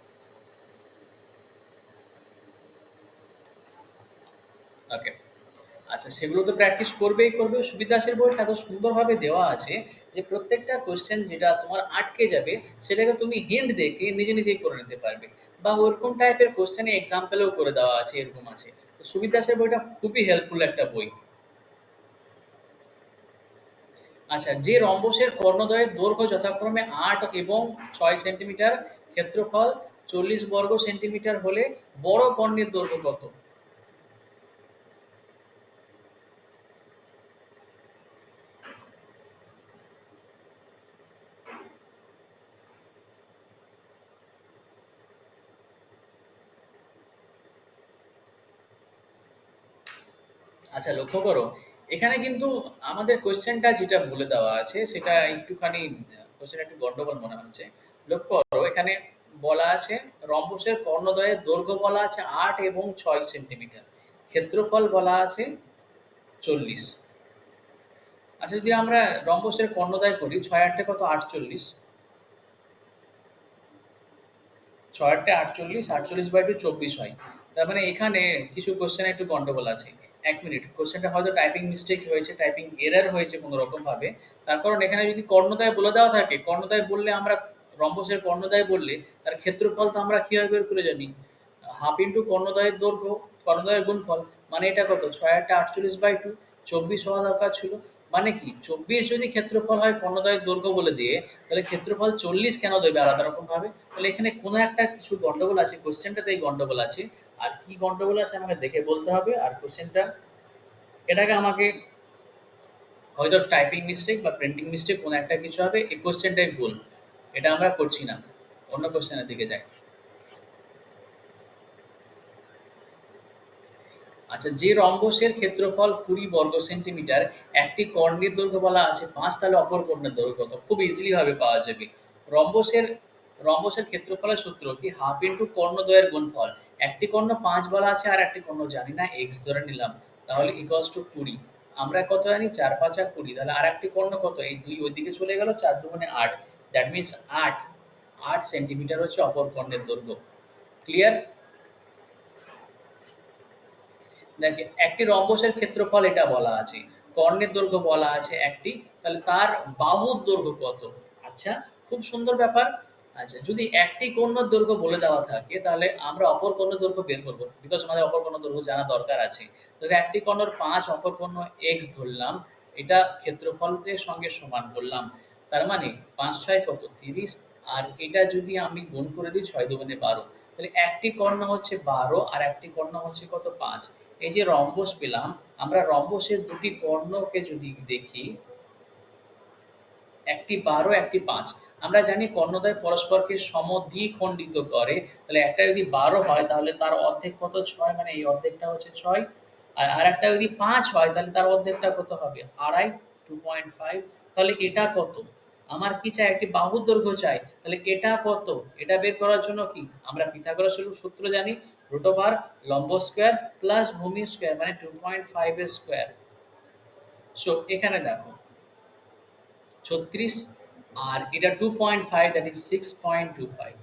ওকে, আচ্ছা, সেগুলো তো প্র্যাকটিস করবেই করবে। সুবীর দাসের বইটা এত সুন্দরভাবে দেওয়া আছে যে প্রত্যেকটা কোয়েশ্চেন যেটা তোমার আটকে যাবে সেটাকে তুমি হিন্ট দেখে নিজে নিজেই করে নিতে পারবে, বা ওরকম টাইপের কোয়েশ্চেনে এক্সাম্পলেও করে দেওয়া আছে, এরকম আছে। তো সুবীর দাসের বইটা খুবই হেল্পফুল একটা বই। আচ্ছা, যে রম্বসের কর্ণদ্বয়ের দৈর্ঘ্য যথাক্রমে ৮ এবং ৬ সেন্টিমিটার, ক্ষেত্রফল ৪০ বর্গ সেন্টিমিটার হলে বড় কর্ণের দৈর্ঘ্য কত? আচ্ছা, লক্ষ্য করো, এখানে কিন্তু আমাদের কোয়েশ্চেনটা যেটা বলে দেওয়া আছে সেটা একটুখানি কোয়েশ্চেন একটু গন্ডগোল মনে হচ্ছে। লক্ষ্য করো, এখানে বলা আছে রম্বসের কর্ণদ্বয়ের দৈর্ঘ্য বলা আছে ৮ এবং ৬ সেন্টিমিটার, ক্ষেত্রফল বলা আছে ৪০। আচ্ছা, যদি আমরা রম্বসের কর্ণদ্বয় করি, ৬ ৮ কত? ৪৮। ৬ ৮ ৪৮, ৪৮/2 ২৪ হয়। তার মানে এখানে কিছু কোয়েশ্চেনে একটু গন্ডগোল আছে। ১ মিনিট, কোয়েশ্চেনটা হয়তো টাইপিং মিস্টেক হয়েছে, টাইপিং এরর হয়েছে কোনো রকমভাবে। তার কারণ এখানে যদি কর্ণদ্বয় বলে দেওয়া থাকে, কর্ণদ্বয় বললে আমরা রম্বসের কর্ণদ্বয় বললে তার ক্ষেত্রফল তো আমরা কিভাবে বের করে জানি? হাফ ইনটু কর্ণদ্বয়ের দৈর্ঘ্য, কর্ণদ্বয়ের গুণফল, মানে এটা কত? ৬ ৮ ৪৮/2, ২৪ হওয়া দরকার ছিল। মানে কি ২৪ যদি ক্ষেত্রফল হয় কর্ণদ্বয়ের দৈর্ঘ্য বলে দিয়ে, তাহলে ক্ষেত্রফল ৪০ কেন দেবে আলাদা রকম ভাবে? তাহলে এখানে কোনো একটা কিছু গন্ডগোল আছে, কোশ্চেনটাতেই গন্ডগোল আছে। আর কি গন্ডগোল আছে আমাকে দেখে বলতে হবে। আর কোশ্চেনটা, এটাকে আমাকে হয়তো টাইপিং মিস্টেক বা প্রিন্টিং মিস্টেক কোনো একটা কিছু হবে, এই কোশ্চেনটাই ভুল। এটা আমরা করছি না, অন্য কোশ্চেনের দিকে যাই। আচ্ছা, যে রম্বসের ক্ষেত্রফল ২০ বর্গ সেন্টিমিটার, একটি কর্ণের দৈর্ঘ্য বলা আছে ৫, তাহলে অপর কর্ণের দৈর্ঘ্য কত? খুব ইজিলি ভাবে পাওয়া যাবে। রম্বসের রম্বসের ক্ষেত্রফলের সূত্র কি? হাফ ইনটু কর্ণদ্বয়ের গুণফল। একটি কর্ণ ৫ বলা আছে, আর একটি কর্ণ জানি না, এক্স ধরে নিলাম, তাহলে ইকুয়ালস টু ২০। আমরা কত জানি? ৪ ৫ ২০। তাহলে আর একটি কর্ণ কত? এই ২ ওইদিকে চলে গেল, ৪ ২ ৮, দ্যাট মিনস ৮ ৮ সেন্টিমিটার হচ্ছে অপর কর্ণের দৈর্ঘ্য। ক্লিয়ার? দেখে একটি রম্বসের ক্ষেত্রফল এটা বলা আছে, কর্ণের দৈর্ঘ্য বলা আছে একটি, তাহলে তার বাহুর দৈর্ঘ্য কত? আচ্ছা, খুব সুন্দর ব্যাপার। আচ্ছা, যদি একটি কর্ণের দৈর্ঘ্য বলে দেওয়া থাকে তাহলে আমরা অপর কর্ণের দৈর্ঘ্য বের করবো, বিকজ আমাদের অপর কর্ণের দৈর্ঘ্য জানা দরকার আছে। তবে একটি কর্ণের ৫, অপর কর্ণ এক্স ধরলাম, এটা ক্ষেত্রফলের সঙ্গে সমান করলাম। তার মানে ৫ ৬ কত? ৩০। আর এটা যদি আমি গুণ করে দিই ৬ দুগুণে ১২, তাহলে একটি কর্ণ হচ্ছে ১২ আর একটি কর্ণ হচ্ছে কত? ৫। এই যে রম্বস পেলাম, আমরা রম্বসের দুটি কর্ণকে যদি দেখি, একটি ১২ একটি ৫, আমরা জানি কর্ণদ্বয় পরস্পরকে সমদ্বিখণ্ডিত করে। তাহলে একটা যদি ১২ হয় তাহলে তার অর্ধেক কত? ৬, মানে এই অর্ধেকটা হচ্ছে ৬। আর আরেকটা যদি ৫ হয় তাহলে তার অর্ধেকটা কত হবে? ২.৫, 2.5। তাহলে এটা কত? আমার কি চাই? একটি বাহুর দৈর্ঘ্য চাই। তাহলে এটা কত? এটা বের করার জন্য কি আমরা পিথাগোরাসের সূত্র জানি, রুট ওভার লম্ব স্কয়ার প্লাস ভূমি স্কয়ার, মানে 2.5 এর স্কয়ার। সো এখানে দেখো ৩৬, আর এটা 2.5, দ্যাট ইজ 6.25।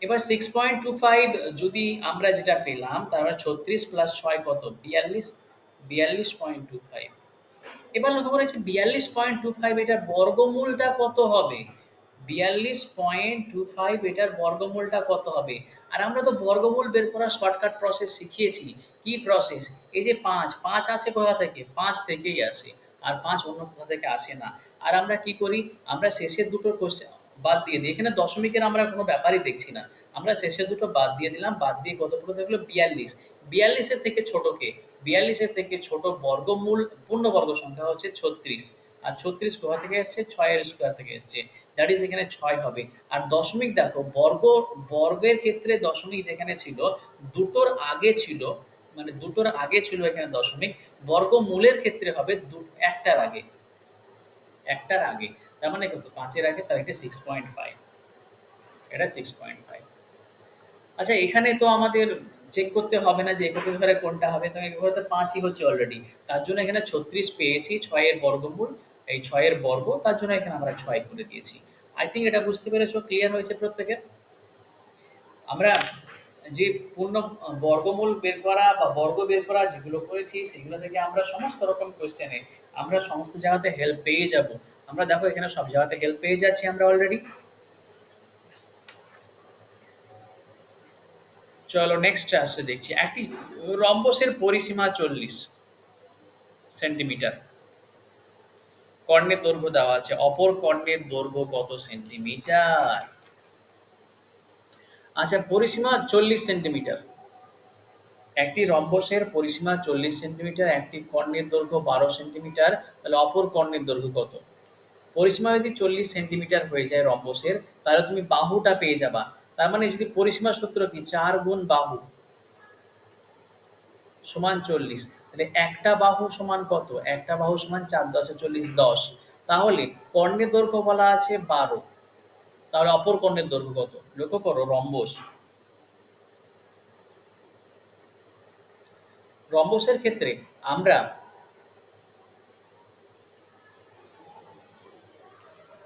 এবার 6.25 যদি আমরা যেটা পেলাম, তার মানে ৩৬ প্লাস ৬ কত? ৪২। 42.25। এবার লক্ষ্য করেছি 42.25 এটার বর্গমূলটা কত হবে? 42.25 এটার বর্গমূলটা কত হবে? আর আমরা তো বর্গমূল বের করার শর্টকাট প্রসেস শিখিয়েছি। কি প্রসেস? এই যে 5, 5 আসে কোথা থেকে? 5 থেকেই আসে। আর 5 অন্য কোথা থেকে আসে না। আর আমরা কি করি? আমরা শেষের দুটো কোশ্চেন বাদ দিয়ে দিই। এখানে দশমিকের আমরা কোনো ব্যাপারই দেখছি না। আমরা শেষের দুটো বাদ দিয়ে দিলাম। বাদ দিয়ে কত পড়ে থাকলো? 42। 42 এর থেকে ছোট কে? 42 এর থেকে ছোট বর্গমূল পূর্ণবর্গ সংখ্যা হচ্ছে 36। আর 36 কোথা থেকে এসছে? 6 এর স্কোয়ার থেকে এসছে। দ্যাট ইজ এখানে 6 হবে। আর দশমিক দেখো, বর্গের ক্ষেত্রে দশমিক যেখানে ছিল, দুটোর আগে ছিল, মানে দুটোর আগে ছিল এখানে দশমিক। বর্গমূলের ক্ষেত্রে হবে একটার আগে। একটার আগে। তার মানে কত? 5 এর আগে, তার এটা 6.5। এটা 6.5। আচ্ছা, এখানে তো আমাদের চেক করতে হবে না যে একক ঘরে কোনটা হবে, তো একক ঘরে তো 5ই হচ্ছে অলরেডি। তার জন্য এখানে 36 পেয়েছি, 6 এর বর্গমূল, এই 6 এর বর্গ, তার জন্য এখানে আমরা 6 করে দিয়েছি। আই থিঙ্ক এটা বুঝতে পেরেছো, ক্লিয়ার হয়েছে প্রত্যেকের? আমরা যে পূর্ণ বর্গমূল বের করা বা বর্গ বের করা যেগুলো করেছি, সেগুলো থেকে আমরা সমস্ত রকম কোশ্চেনে আমরা সমস্ত জায়গাতে হেল্প পেয়ে যাব। আমরা দেখো এখানে সব জায়গাতে হেল্প পেয়ে যাচ্ছি আমরা অলরেডি। চলো নেক্সট আসছে দেখছি। একটি রম্বসের পরিসীমা 40 সেন্টিমিটার। কর্ণের দৈর্ঘ্য দেওয়া আছে। অপর কর্ণের দৈর্ঘ্য কত সেন্টিমিটার? আচ্ছা, পরিসীমা 40 সেন্টিমিটার। একটি রম্বসের পরিসীমা 40 সেন্টিমিটার, একটি কর্ণের দৈর্ঘ্য 12 সেন্টিমিটার। তাহলে অপর কর্ণের দৈর্ঘ্য কত? পরিসীমা যদি 40 সেন্টিমিটার হয়ে যায় রম্বসের, তাহলে তুমি বাহুটা পেয়ে যাবা। তার মানে যদি পরিসীমা সূত্র কি? 4 গুণ বাহু সমান 40। তাহলে একটা বাহু সমান কত? একটা বাহু সমান 4 10 40, 10। তাহলে কর্ণের দৈর্ঘ্য বলা আছে 12। তাহলে অপর কর্ণের দৈর্ঘ্য কত? লক্ষ্য করো, রম্বসের ক্ষেত্রে আমরা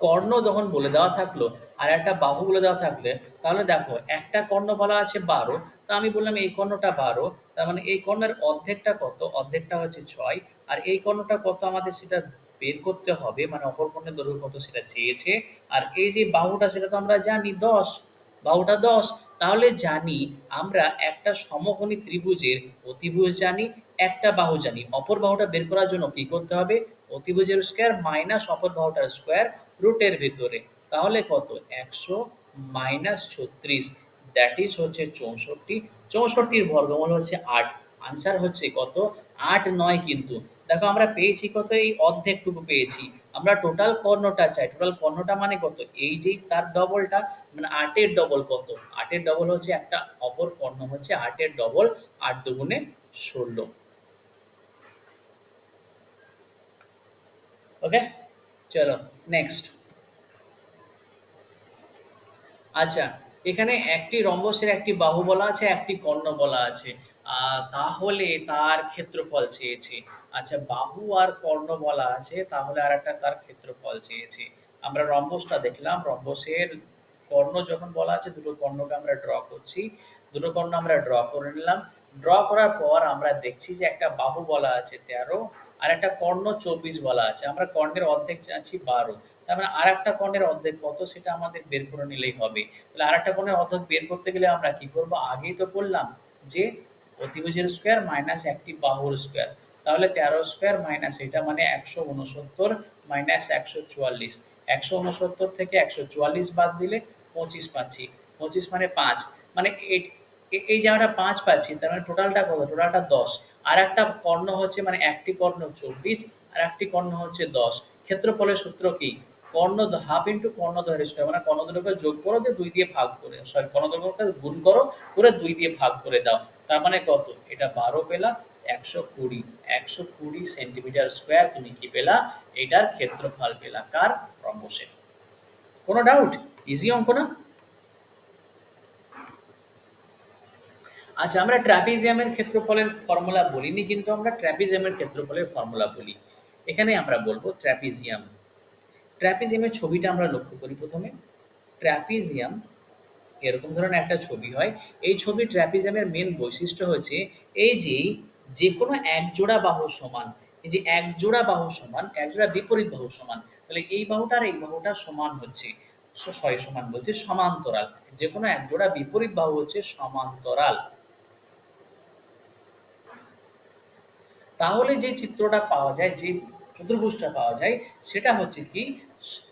কর্ণ যখন বলে দেওয়া থাকলো আর একটা বাহু বলে দেওয়া থাকলে, তাহলে দেখো একটা কর্ণ বলা আছে 12, তা আমি বললাম এই কর্ণটা 12, তার মানে এই কর্ণের অর্ধেকটা কত? অর্ধেকটা হচ্ছে 6। আর এই কর্ণটা কত আমাদের সেটা বের করতে হবে, মানে অপর কর্ণের দৈর্ঘ্য কত সেটা চেয়েছে। আর এই যে বাহুটা সেটা তো আমরা জানি 10, বাহুটা 10। তাহলে জানি আমরা একটা সমকোণী ত্রিভুজের অতিভুজ জানি, একটা বাহু জানি। অপর বাহুটা বের করার জন্য কি করতে হবে? অতিভুজের স্কোয়ার মাইনাস অপর বাহুটার স্কোয়ার রুটের ভিতরে। তাহলে কত? 100 মাইনাস 36, দ্যাট ইজ হচ্ছে 64। 64-র বর্গমূল হচ্ছে 8। আনসার হচ্ছে কত? 8 নয় কিন্তু। দেখো আমরা পেয়েছি কত? এই অর্ধেকটুকু পেয়েছি। আমরা টোটাল কর্ণটা চাই। টোটাল কর্ণটা মানে কত? এই যে তার ডবলটা, মানে 8 এর ডবল কত? 8 এর ডবল হচ্ছে একটা অপর কর্ণ হচ্ছে 8 এর ডবল, 8 দুগুণে 16। ওকে, চলো নেক্সট। আচ্ছা, এখানে একটি রম্বসের একটি বাহু বলা আছে, একটি কর্ণ বলা আছে। তাহলে তার ক্ষেত্রফল চেয়েছে। আচ্ছা, বাহু আর কর্ণ বলা আছে, তাহলে আর একটা তার ক্ষেত্রফল চেয়েছে। আমরা রম্বসটা দেখলাম, রম্বসের কর্ণ যখন বলা আছে, দুটো কর্ণকে আমরা ড্র করছি। দুটো কর্ণ আমরা ড্র করে নিলাম। ড্র করার পর আমরা দেখছি যে একটা বাহু বলা আছে 13 আর একটা কর্ণ 24 বলা আছে। আমরা কর্ণের অর্ধেক চাচ্ছি 12। তার মানে আরেকটা কোণের অর্ধেক কত সেটা আমাদের বের করে নিলেই হবে। তাহলে আরেকটা কোণের অর্ধেক বের করতে গেলে আমরা কি করব? আগেই তো বললাম যে অতিভুজের স্কোয়ার মাইনাস একটি বাহুর স্কোয়ার। তাহলে 13 স্কোয়ার মাইনাস এটা মানে 169 মাইনাস 144। 169 থেকে 144 বাদ দিলে 25 পাচ্ছি। 25 মানে 5, মানে এই জায়গাটা 5 পাচ্ছি, তার মানে টোটালটা কত? টোটালটা 10। আর একটা কর্ণ হচ্ছে, মানে একটি কর্ণ 24 আর একটি কর্ণ হচ্ছে 10। ক্ষেত্রফলের সূত্র কি? কর্ণ হাফ ইন্টু কর্ণ দৈর্ঘ্য স্কয়ার, মানে কর্ণ দৈর্ঘ্য যোগ করো, দিয়ে 2 দিয়ে ভাগ করে, সরি কর্ণ দৈর্ঘ্যটা গুণ করো, করে 2 দিয়ে ভাগ করে দাও। তার মানে কত? এটা 12 পেলা। 120, 120 সেন্টিমিটার স্কোয়ার তুমি কি পেলা? এটার ক্ষেত্রফল পেলা। কার? রম্বসের। কোনো ডাউট? ইজি অঙ্ক না? আচ্ছা, আমরা ট্রাপিজিয়ামের ক্ষেত্রফলের ফর্মুলা বলিনি, কিন্তু আমরা ট্রাপিজিয়ামের ক্ষেত্রফলের ফর্মুলা বলি। এখানে আমরা বলবো ট্রাপিজিয়াম। ট্রাপিজিয়ামের ছবিটা আমরা লক্ষ্য করি প্রথমে। ট্রাপিজিয়াম এরকম ধরনের একটা ছবি হয়। এই ছবি ট্রাপিজিয়ামের মেন বৈশিষ্ট্য হচ্ছে এই যে যে কোনো এক জোড়া বাহু সমান, এই যে এক জোড়া বাহু সমান, এক জোড়া বিপরীত বাহু সমান, তাহলে এই বাহুটা আর এই বাহুটা সমান হচ্ছে, সরি সমান বলছে সমান্তরাল, যে কোনো এক জোড়া বিপরীত বাহু হচ্ছে সমান্তরাল। তাহলে যে চিত্রটা পাওয়া যায়, যে চতুর্ভুজটা পাওয়া যায়, সেটা হচ্ছে কি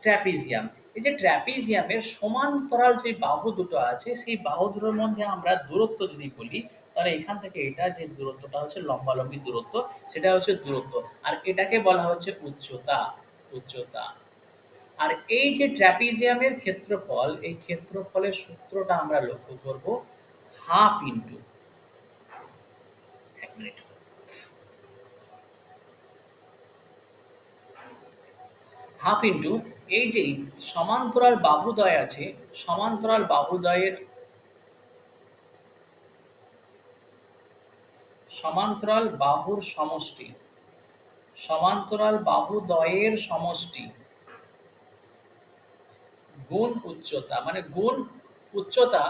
ট্র্যাপিজিয়াম। এই যে ট্র্যাপিজিয়ামের সমান্তরাল যে বাহু দুটো আছে, সেই বাহু দুটোর মধ্যে আমরা দূরত্ব যদি বলি, তাহলে এখান থেকে এটা যে দূরত্বটা হচ্ছে লম্বালম্বি দূরত্ব, সেটা হচ্ছে দূরত্ব, আর এটাকে বলা হচ্ছে উচ্চতা। উচ্চতা। আর এই যে ট্র্যাপিজিয়ামের ক্ষেত্রফল, এই ক্ষেত্রফলের সূত্রটা আমরা লক্ষ্য করব, হাফ ইন্টু, এক মিনিট, হাফ ইন্টু এই যে সমান্তরাল বাহুদ্বয় আছে, সমান্তরাল বাহুদ্বয়ের, সমান্তরাল বাহুর সমষ্টি, সমান্তরাল বাহুদ্বয়ের সমষ্টি গুণ উচ্চতা, মানে গুণ উচ্চতা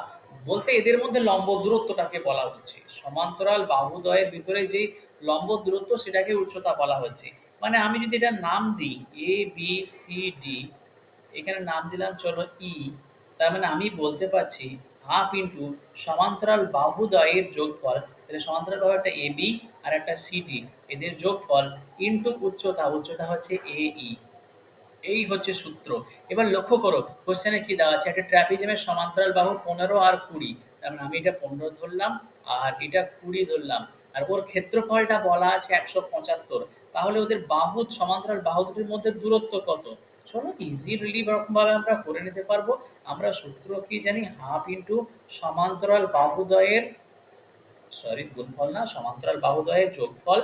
বলতে এদের মধ্যে লম্ব দূরত্বটাকে বলা হচ্ছে, সমান্তরাল বাহুদ্বয়ের ভিতরে যে লম্ব দূরত্ব সেটাকে উচ্চতা বলা হচ্ছে। মানে আমি যদি এটার নাম দিই এ বি সি ডি, এখানে নাম দিলাম চলো ই, তার মানে আমি বলতে পারছি হাফ ইন্টু সমান্তরাল বাহুদ্বয়ের যোগফল, তাহলে সমান্তরাল বাহু একটা এ বি আর একটা সিডি, এদের যোগফল ইন্টু উচ্চতা, উচ্চতা হচ্ছে এ ই। এই হচ্ছে সূত্র। এবার লক্ষ্য করো কোশ্চেনে কি দেওয়া আছে, একটা ট্র্যাপিজিয়ামের সমান্তরাল বাহু 15 আর 20, তার মানে আমি এটা 15 ধরলাম আর এটা 20 ধরলাম, আর ওর ক্ষেত্রফলটা বলা আছে 175, তাহলে ওদের বাহু, সমান্তরাল বাহু দুটির মধ্যে দূরত্ব কত? চলো ইজিলি ভাবে আমরা করে নিতে পারবো। আমরা সূত্র কি জানি, হাফ ইন্টু সমান্তরাল বাহুদ্বয়ের, সরি গুণফল না, সমান্তরাল বাহুদ্বয়ের যোগফল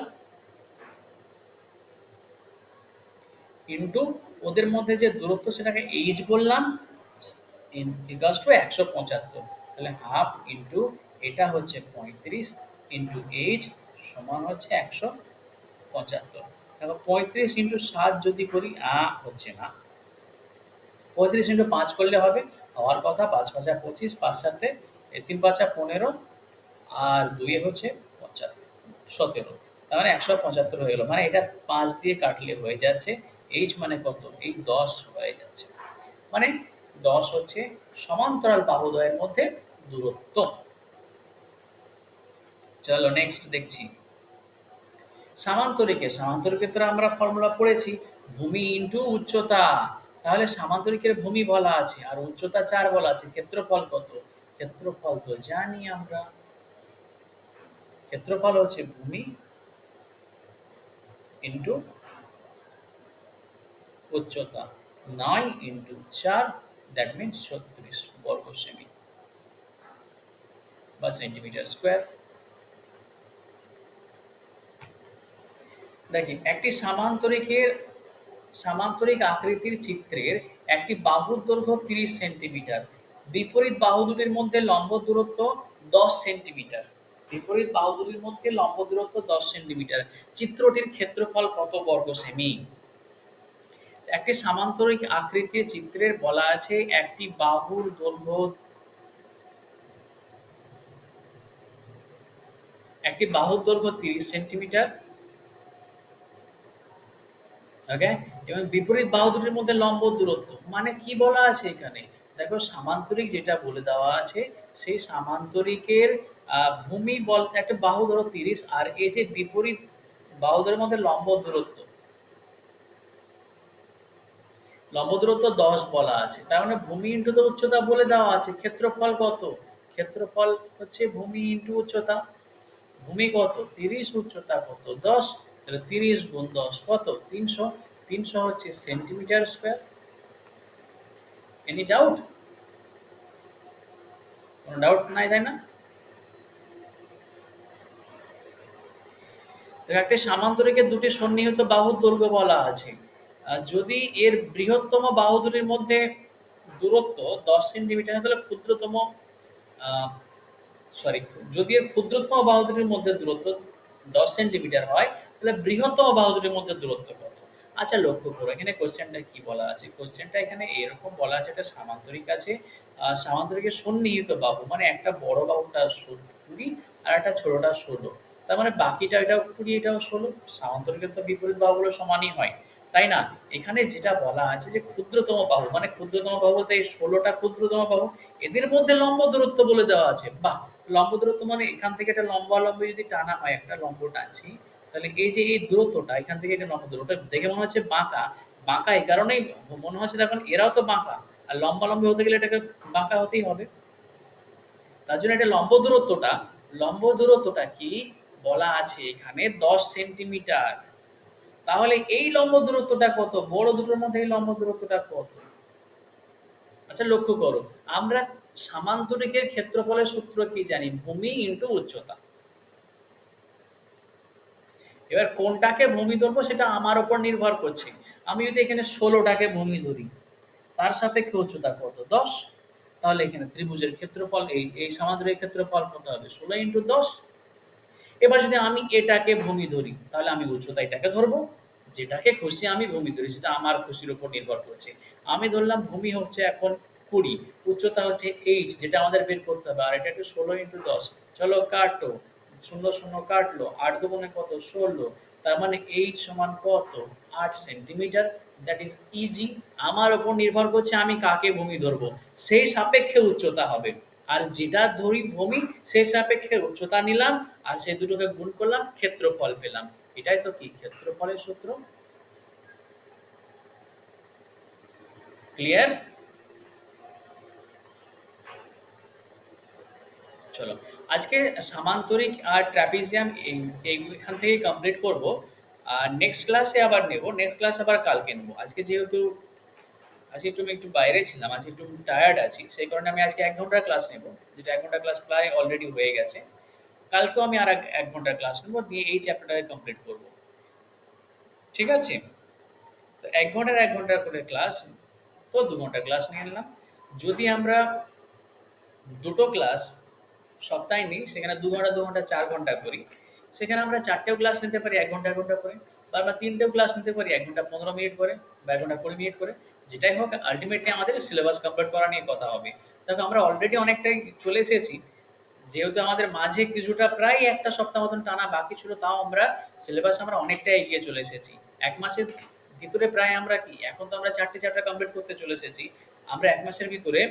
ইন্টু ওদের মধ্যে যে দূরত্ব সেটাকে এইচ বললাম, ইকুয়ালস টু 175, তাহলে হাফ ইন্টু এটা হচ্ছে 35 ইন্টু এইচ সমান হচ্ছে 175। দেখো 35 ইন্টু 7 যদি করি হচ্ছে না, 35 ইন্টু 5 করলে হবে, হওয়ার কথা 5 5 25, 5 সাথে 3 5 15, আর 2 হচ্ছে 17, তার মানে 175 হয়ে গেল, মানে এটা 5 দিয়ে কাটলে হয়ে যাচ্ছে, এইচ মানে কত, এই 10 হয়ে যাচ্ছে, মানে 10 হচ্ছে সমান্তরাল বাহুদ্বয়ের মধ্যে দূরত্ব। চলো নেক্সট দেখছি সামান্তরিকের। সামান্তরিকের তো আমরা ফর্মুলা পড়েছি, ভূমি ইন্টু উচ্চতা, তাহলে সামান্তরিকের ভূমি বলা আছে আর উচ্চতা 4 বলা আছে, ক্ষেত্রফল কত? ক্ষেত্রফল তো জানি আমরা, ক্ষেত্রফল হচ্ছে ভূমি ইন্টু উচ্চতা, 9 ইন্টু 4, দ্যাট মিনস 36 বর্গ সেমি বা সেন্টিমিটার স্কোয়ার। দেখি একটি সামান্তরিক আকৃতির চিত্রের একটি বাহুর দৈর্ঘ্য 30 সেন্টিমিটার, বিপরীত বাহু দুটির মধ্যে লম্ব দূরত্ব 10 সেন্টিমিটার, বিপরীত বাহু দুটির মধ্যে লম্ব দূরত্ব 10 সেন্টিমিটার, চিত্রটির ক্ষেত্রফল কত বর্গ সেমি? একটি সামান্তরিক আকৃতির চিত্রের বলা আছে একটি বাহুর দৈর্ঘ্য, একটি বাহুর দৈর্ঘ্য 30 সেন্টিমিটার, ওকে, এবং বিপরীত বাহু দুটির মধ্যে লম্ব দূরত্ব, মানে কি বলা আছে এখানে? দেখো সামান্তরিক যেটা বলে দেওয়া আছে, সেই সামান্তরিকের ভূমি বল, একটা বাহু ধরো 30, আর এই যে বিপরীত বাহুদের মধ্যে লম্ব দূরত্ব, লম্ব দূরত্ব 10 বলা আছে, তার মানে ভূমি ইন্টু তো উচ্চতা বলে দেওয়া আছে, ক্ষেত্রফল কত? ক্ষেত্রফল হচ্ছে ভূমি ইন্টু উচ্চতা, ভূমি কত 30, উচ্চতা কত 10, তাহলে 30 গুণ 10 কত 300, 300 হচ্ছে সেন্টিমিটার স্কোয়ার। Any doubt? কোনো ডাউট নাই তাই না? তো একটা সামান্তরিকের দুটি সন্নিহিত বাহুর দৈর্ঘ্য বলা আছে, যদি এর বৃহত্তম বাহু দুটির মধ্যে দূরত্ব 10 সেন্টিমিটার হয়, তাহলে ক্ষুদ্রতম, সরি, যদি এর ক্ষুদ্রতম বাহু দুটির মধ্যে দূরত্ব 10 সেন্টিমিটার হয়, তাহলে বৃহত্তম বাহু দুটির মধ্যে দূরত্ব কত? আচ্ছা লক্ষ্য করো এখানে কোশ্চেনটা কি বলা আছে, কোশ্চেনটা এখানে এরকম বলা আছে, একটা সামান্তরিক আছে, সামান্তরিকের সন্নিহিত বাহু, মানে একটা বড় বাহুটা 20 আর একটা ছোটটা 16, তার মানে বাকিটা এটাও 20 এটাও 16, সামান্তরিকের তো বিপরীত বাহুগুলো সমানই হয়, তাই না? এখানে যেটা বলা আছে যে ক্ষুদ্রতম বাহু, মানে ক্ষুদ্রতম বাহু বলতে এই 16টা ক্ষুদ্রতম বাহু, এদের মধ্যে লম্ব দূরত্ব বলে দেওয়া আছে। বাহ! লম্ব দূরত্ব মানে এখান থেকে একটা লম্বালম্বি যদি টানা হয়, একটা লম্ব টানছি, তাহলে এই যে এই দূরত্বটা এখান থেকে এটা লম্ব দূরত্ব দেখে মনে হচ্ছে বাঁকা। বাঁকা এই কারণেই মনে হচ্ছে, দেখুন এরাও তো বাঁকা, আর লম্বালম্বি হতে গেলে এটাকে বাঁকা হতেই হবে। তার জন্য এটা লম্ব দূরত্বটা কি বলা আছে এখানে 10 সেন্টিমিটার। তাহলে এই লম্ব দূরত্বটা কত, বড় দুটোর মধ্যে এই লম্ব দূরত্বটা কত? আচ্ছা লক্ষ্য করো, আমরা সামান্তরিকের ক্ষেত্রফলের সূত্র কি জানি, ভূমি ইন্টু উচ্চতা। এবার কোনটাকে ভূমি ধরবো সেটা আমার উপর নির্ভর করছে। আমি যদি এখানে 16টাকে ভূমি ধরি, তার সাপেক্ষে উচ্চতা কত, 10। তাহলে এখানে ত্রিভুজের ক্ষেত্রফল, এই সামান্তরিকের ক্ষেত্রফল কত হবে, 16 ইন্টু 10। এবার যদি আমি এটাকে ভূমি ধরি, তাহলে আমি উচ্চতা এটাকে ধরবো। যেটাকে খুশি আমি ভূমি ধরি, সেটা আমার খুশির উপর নির্ভর করছে। আমি ধরলাম ভূমি হচ্ছে এখন 20, উচ্চতা হচ্ছে এইচ, যেটা আমাদের বের করতে হবে, আর এটা একটু 16 ইন্টু 10। চলো কাটো, শূন্য শূন্য কাটলো, 8 দুগুণে কত, 16। তার মানে এইচ সমান কত, 8 সেন্টিমিটার। That is easy. আমার উপর নির্ভর করছে আমি কাকে ভূমি ধরবো, সেই সাপেক্ষে উচ্চতা হবে। আর যেটা ধরি ভূমি, সেই সাপেক্ষে উচ্চতা নিলাম, আর সেই দুটোকে গুণ করলাম, ক্ষেত্রফল পেলাম। এটাই তো কি ক্ষেত্রফলের সূত্র। ক্লিয়ার? চলো, আজকে সামান্তরিক আর ট্রাপিজিয়াম এইখান থেকে কমপ্লিট করব। আর নেক্সট ক্লাসে আবার নেব, নেক্সট ক্লাস আবার কালকে নেব। আজকে যেহেতু আজকে আমি একটু বাইরে ছিলাম, আজকে একটু টায়ার্ড আছি, সেই কারণে আমি আজকে 1 ঘন্টার ক্লাস নেব, যেটা 1 ঘন্টার ক্লাস প্রায় অলরেডি হয়ে গেছে। কালকেও আমি আর 1 ঘন্টার ক্লাস নেব, দিয়ে এই চ্যাপ্টারটাকে কমপ্লিট করব। ঠিক আছে? তো 1 ঘন্টার করে ক্লাস, তো 2 ঘন্টা ক্লাস নিয়ে নিলাম। যদি আমরা দুটো ক্লাস সপ্তাহে নিই, সেখানে 2 ঘন্টা 2 ঘন্টা 4 ঘন্টা করি, সেখানে আমরা চারটেও ক্লাস নিতে পারি 1 ঘন্টা 1 ঘন্টা করে, বা আমরা তিনটেও ক্লাস নিতে পারি 1 ঘন্টা 15 মিনিট করে, বা 1 ঘন্টা 20 মিনিট করে। যেটাই হোক, আলটিমেটলি আমাদের সিলেবাস কমপ্লিট করা নিয়ে কথা হবে। দেখো আমরা অলরেডি অনেকটাই চলে এসেছি, যেহেতু আমাদের মাঝে কিছুটা প্রায় একটা সপ্তাহ মতন টানা বাকি ছিল, তাও আমরা সিলেবাস আমরা অনেকটা এগিয়ে চলে এসেছি। 1 মাসের ভিতরে প্রায় আমরা কি, এখন তো আমরা 4টে চ্যাপ্টার কমপ্লিট করতে চলে এসেছি। আমরা 1 মাসের ভিতরে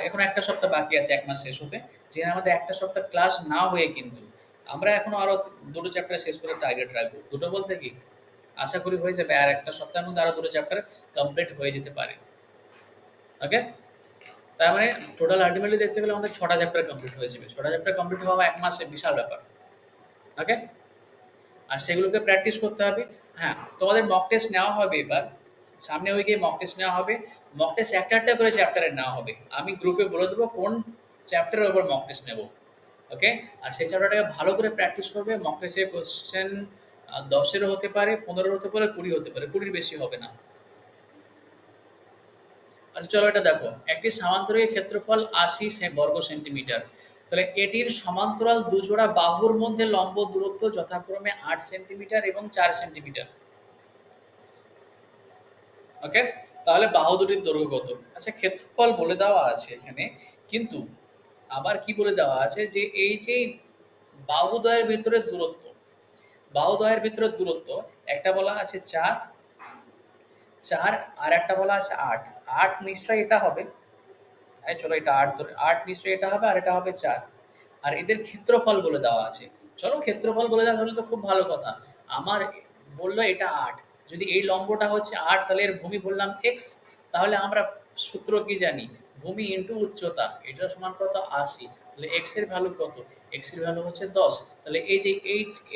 এখন একটা সপ্তাহ বাকি আছে 1 মাস শেষ হতে, যেখানে আমাদের একটা সপ্তাহ ক্লাস না হয়ে কিন্তু আমরা এখনো আরো দুটো চ্যাপ্টার শেষ করে টার্গেট রাখবো। দুটো বলতে কি, আশা করি হয়ে যাবে, আর একটা সপ্তাহের মধ্যে আরো দুটো চ্যাপ্টার কমপ্লিট হয়ে যেতে পারে। ওকে, তার মানে টোটাল আলটিমেটলি দেখতে গেলে আমাদের 6টা চ্যাপ্টার কমপ্লিট হয়ে যাবে। 6টা চ্যাপ্টার কমপ্লিট হওয়া 1 মাসে বিশাল ব্যাপার। ওকে, আর সেগুলোকে প্র্যাকটিস করতে হবে। হ্যাঁ, তোমাদের মক টেস্ট নেওয়া হবে এবার, সামনে উইকে মক টেস্ট নেওয়া হবে। মক টেস্ট একটা একটা করে চ্যাপ্টারের নেওয়া হবে, আমি গ্রুপে বলে দেবো কোন চ্যাপ্টারের উপর মক টেস্ট নেব। ওকে, আর সেই চ্যাপ্টারটাকে ভালো করে প্র্যাকটিস করবে। মক টেস্টের কোশ্চেন 10-এরও হতে পারে, 15-এর হতে পারে, 20 হতে পারে, 20-র বেশি হবে না। আচ্ছা চলো এটা দেখো, একটি সামান্তরিক ক্ষেত্রফল 80 বর্গ সেন্টিমিটার। তাহলে এটির সমান্তরাল দুজোড়া বাহুর মধ্যে লম্ব দূরত্ব যথাক্রমে 8 সেন্টিমিটার এবং 4 সেন্টিমিটার। ওকে, তাহলে বাহু দুটির দৈর্ঘ্য কত? আচ্ছা ক্ষেত্রফল বলে দেওয়া আছে এখানে, কিন্তু আবার কি বলে দেওয়া আছে যে এই যে বাহুদ্বয়ের ভিতরে দূরত্ব, বাহুদ্বয়ের ভিতরে দূরত্ব একটা বলা আছে 4, 4, আর একটা বলা আছে 8। 8 নিশ্চয়ই এটা হবে। চলো এটা 8 ধরে, 8 নিশ্চয়ই এটা হবে, আর এটা হবে 4। আর এদের ক্ষেত্রফল বলে দেওয়া আছে। চলো ক্ষেত্রফল বলে দেওয়া হলে তো খুব ভালো কথা। আমার বললো এটা 8, যদি এই লম্বটা হচ্ছে 8, তাহলে এর ভূমি বললাম এক্স। তাহলে আমরা সূত্র কি জানি, ভূমি ইন্টু উচ্চতা, এটা সমান কত, 80। তাহলে এক্স এর ভ্যালু কত, এক্স এর ভ্যালু হচ্ছে 10। তাহলে এই যে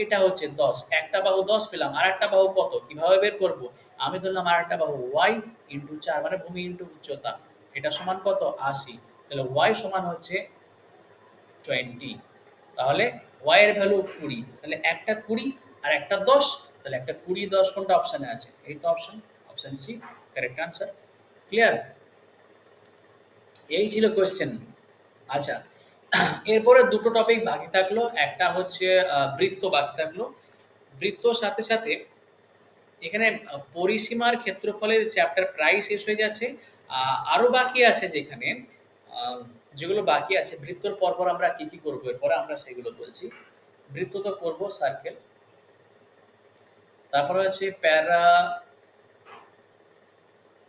এটা হচ্ছে 10, একটা বাহু 10 পেলাম, আর একটা বাহু কত কিভাবে বের করব, আমি ধরলাম আর একটা বাহু ওয়াই ইন্টু 4, মানে ভূমি ইন্টু উচ্চতা, এটা সমান কত, 80। তাহলে ওয়াই সমান হচ্ছে 20। তাহলে ওয়াই এর ভ্যালু 20, তাহলে একটা 20 আর একটা 10, তাহলে একটা 20 10 কোনটা অপশানে আছে, এই তো option, option C correct answer. Clear? এই ছিল কোয়েশ্চেন। আচ্ছা, এরপরে দুটো টপিক বাকি থাকলো, একটা হচ্ছে বৃত্ত বাকি থাকলো। বৃত্তর সাথে সাথে এখানে পরিসীমার ক্ষেত্রফলের চ্যাপ্টার প্রায় শেষ হয়ে যাচ্ছে। আরো বাকি আছে যেখানে, যেগুলো বাকি আছে বৃত্তর পরপর আমরা কি কি করবো এরপরে আমরা সেগুলো বলছি। বৃত্ত তো করবো সার্কেল। তারপরে হচ্ছে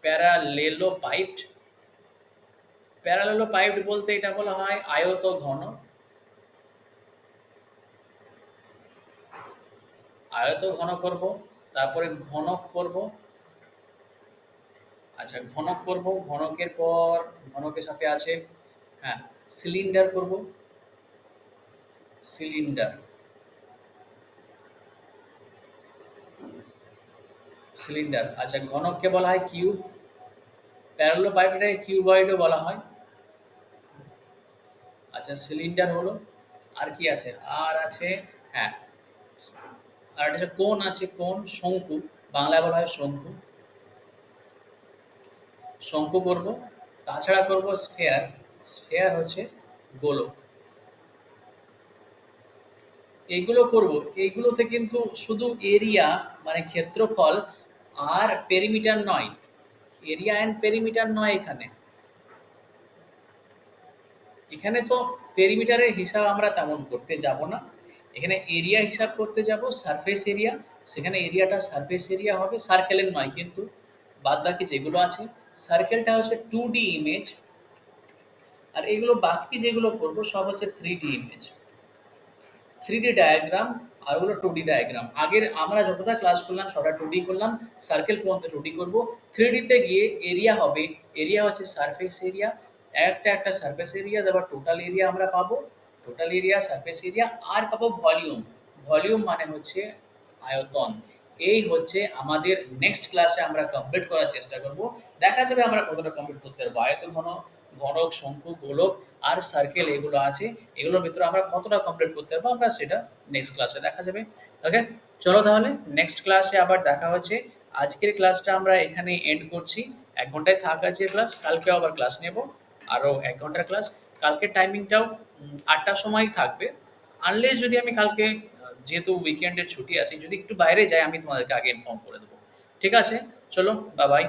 প্যারালেলোপাইড। প্যারালেলোপাইড বলতে এটা বলা হয় আয়ত ঘন। আয়ত ঘন করব, তারপরে ঘনক করব। আচ্ছা, ঘনক করব, ঘনকের পর ঘনকের সাথে আছে, হ্যাঁ, সিলিন্ডার করব, সিলিন্ডার। সিলিন্ডার, আচ্ছা, ঘনককে বলা হয় কিউব। প্যারালেলোপাইডটাকে কিউবয়েডও বলা হয়। আচ্ছা, সিলিন্ডার হলো। আর কি আছে? আর আছে, হ্যাঁ, আর একটা হচ্ছে কোণ আছে, কোণ, শঙ্কু, বাংলায় বলা হয় শঙ্কু। শঙ্কু করব। তাছাড়া করব স্ফেয়ার। স্ফেয়ার হচ্ছে গোলক। এইগুলো করব। এইগুলোতে কিন্তু শুধু এরিয়া মানে ক্ষেত্রফল আর পেরিমিটার নয়, এরিয়া অ্যান্ড পেরিমিটার নয় এখানে। এখানে তো পেরিমিটারের হিসাব আমরা তেমন করতে যাব না। এখানে এরিয়া হিসাব করতে যাব, সারফেস এরিয়া। সেখানে এরিয়াটা সারফেস এরিয়া হবে, সার্কেলের নয় কিন্তু। বাদ বাকি যেগুলো আছে, সার্কেলটা হচ্ছে 2D ইমেজ, আর এগুলো বাকি যেগুলো করব সব হচ্ছে 3D ইমেজ। 3D ডায়াগ্রাম, আর ওগুলো 2D ডায়াগ্রাম। আগের আমরা যতটা ক্লাস করলাম সবটা 2D করলাম, সার্কেল পর্যন্ত 2D করব। 3D তে গিয়ে এরিয়া হবে, এরিয়া হচ্ছে সারফেস এরিয়া। একটা একটা সারফেস এরিয়া, তারপর টোটাল এরিয়া আমরা পাবো, টোটাল এরিয়া, সারফেস এরিয়া, আর পাবো ভলিউম। ভলিউম মানে হচ্ছে আয়তন। এই হচ্ছে আমাদের নেক্সট ক্লাসে আমরা কমপ্লিট করার চেষ্টা করব। দেখা যাবে আমরা কতটা কমপ্লিট করতে পারবো। আয়ত ঘন, ঘনক, শঙ্কু, গোলক আর সার্কেল এগুলো আছে, এগুলোর ভিতরে আমরা কতটা কমপ্লিট করতে পারবো আমরা সেটা নেক্সট ক্লাসে দেখা যাবে। ওকে, চলো তাহলে নেক্সট ক্লাসে আবার দেখা হচ্ছে। আজকের ক্লাসটা আমরা এখানে এন্ড করছি। 1 ঘন্টায় থাক আছে ক্লাস, কালকেও আবার ক্লাস নেব, আরও 1 ঘন্টার ক্লাস। কালকের টাইমিংটাও 8টার সময় থাকবে। আনলেস যদি আমি কালকে যেহেতু উইকেন্ডের ছুটি আছে, যদি একটু বাইরে যাই আমি তোমাদেরকে আগে ইনফর্ম করে দেবো। ঠিক আছে, চলো, বাই বাই।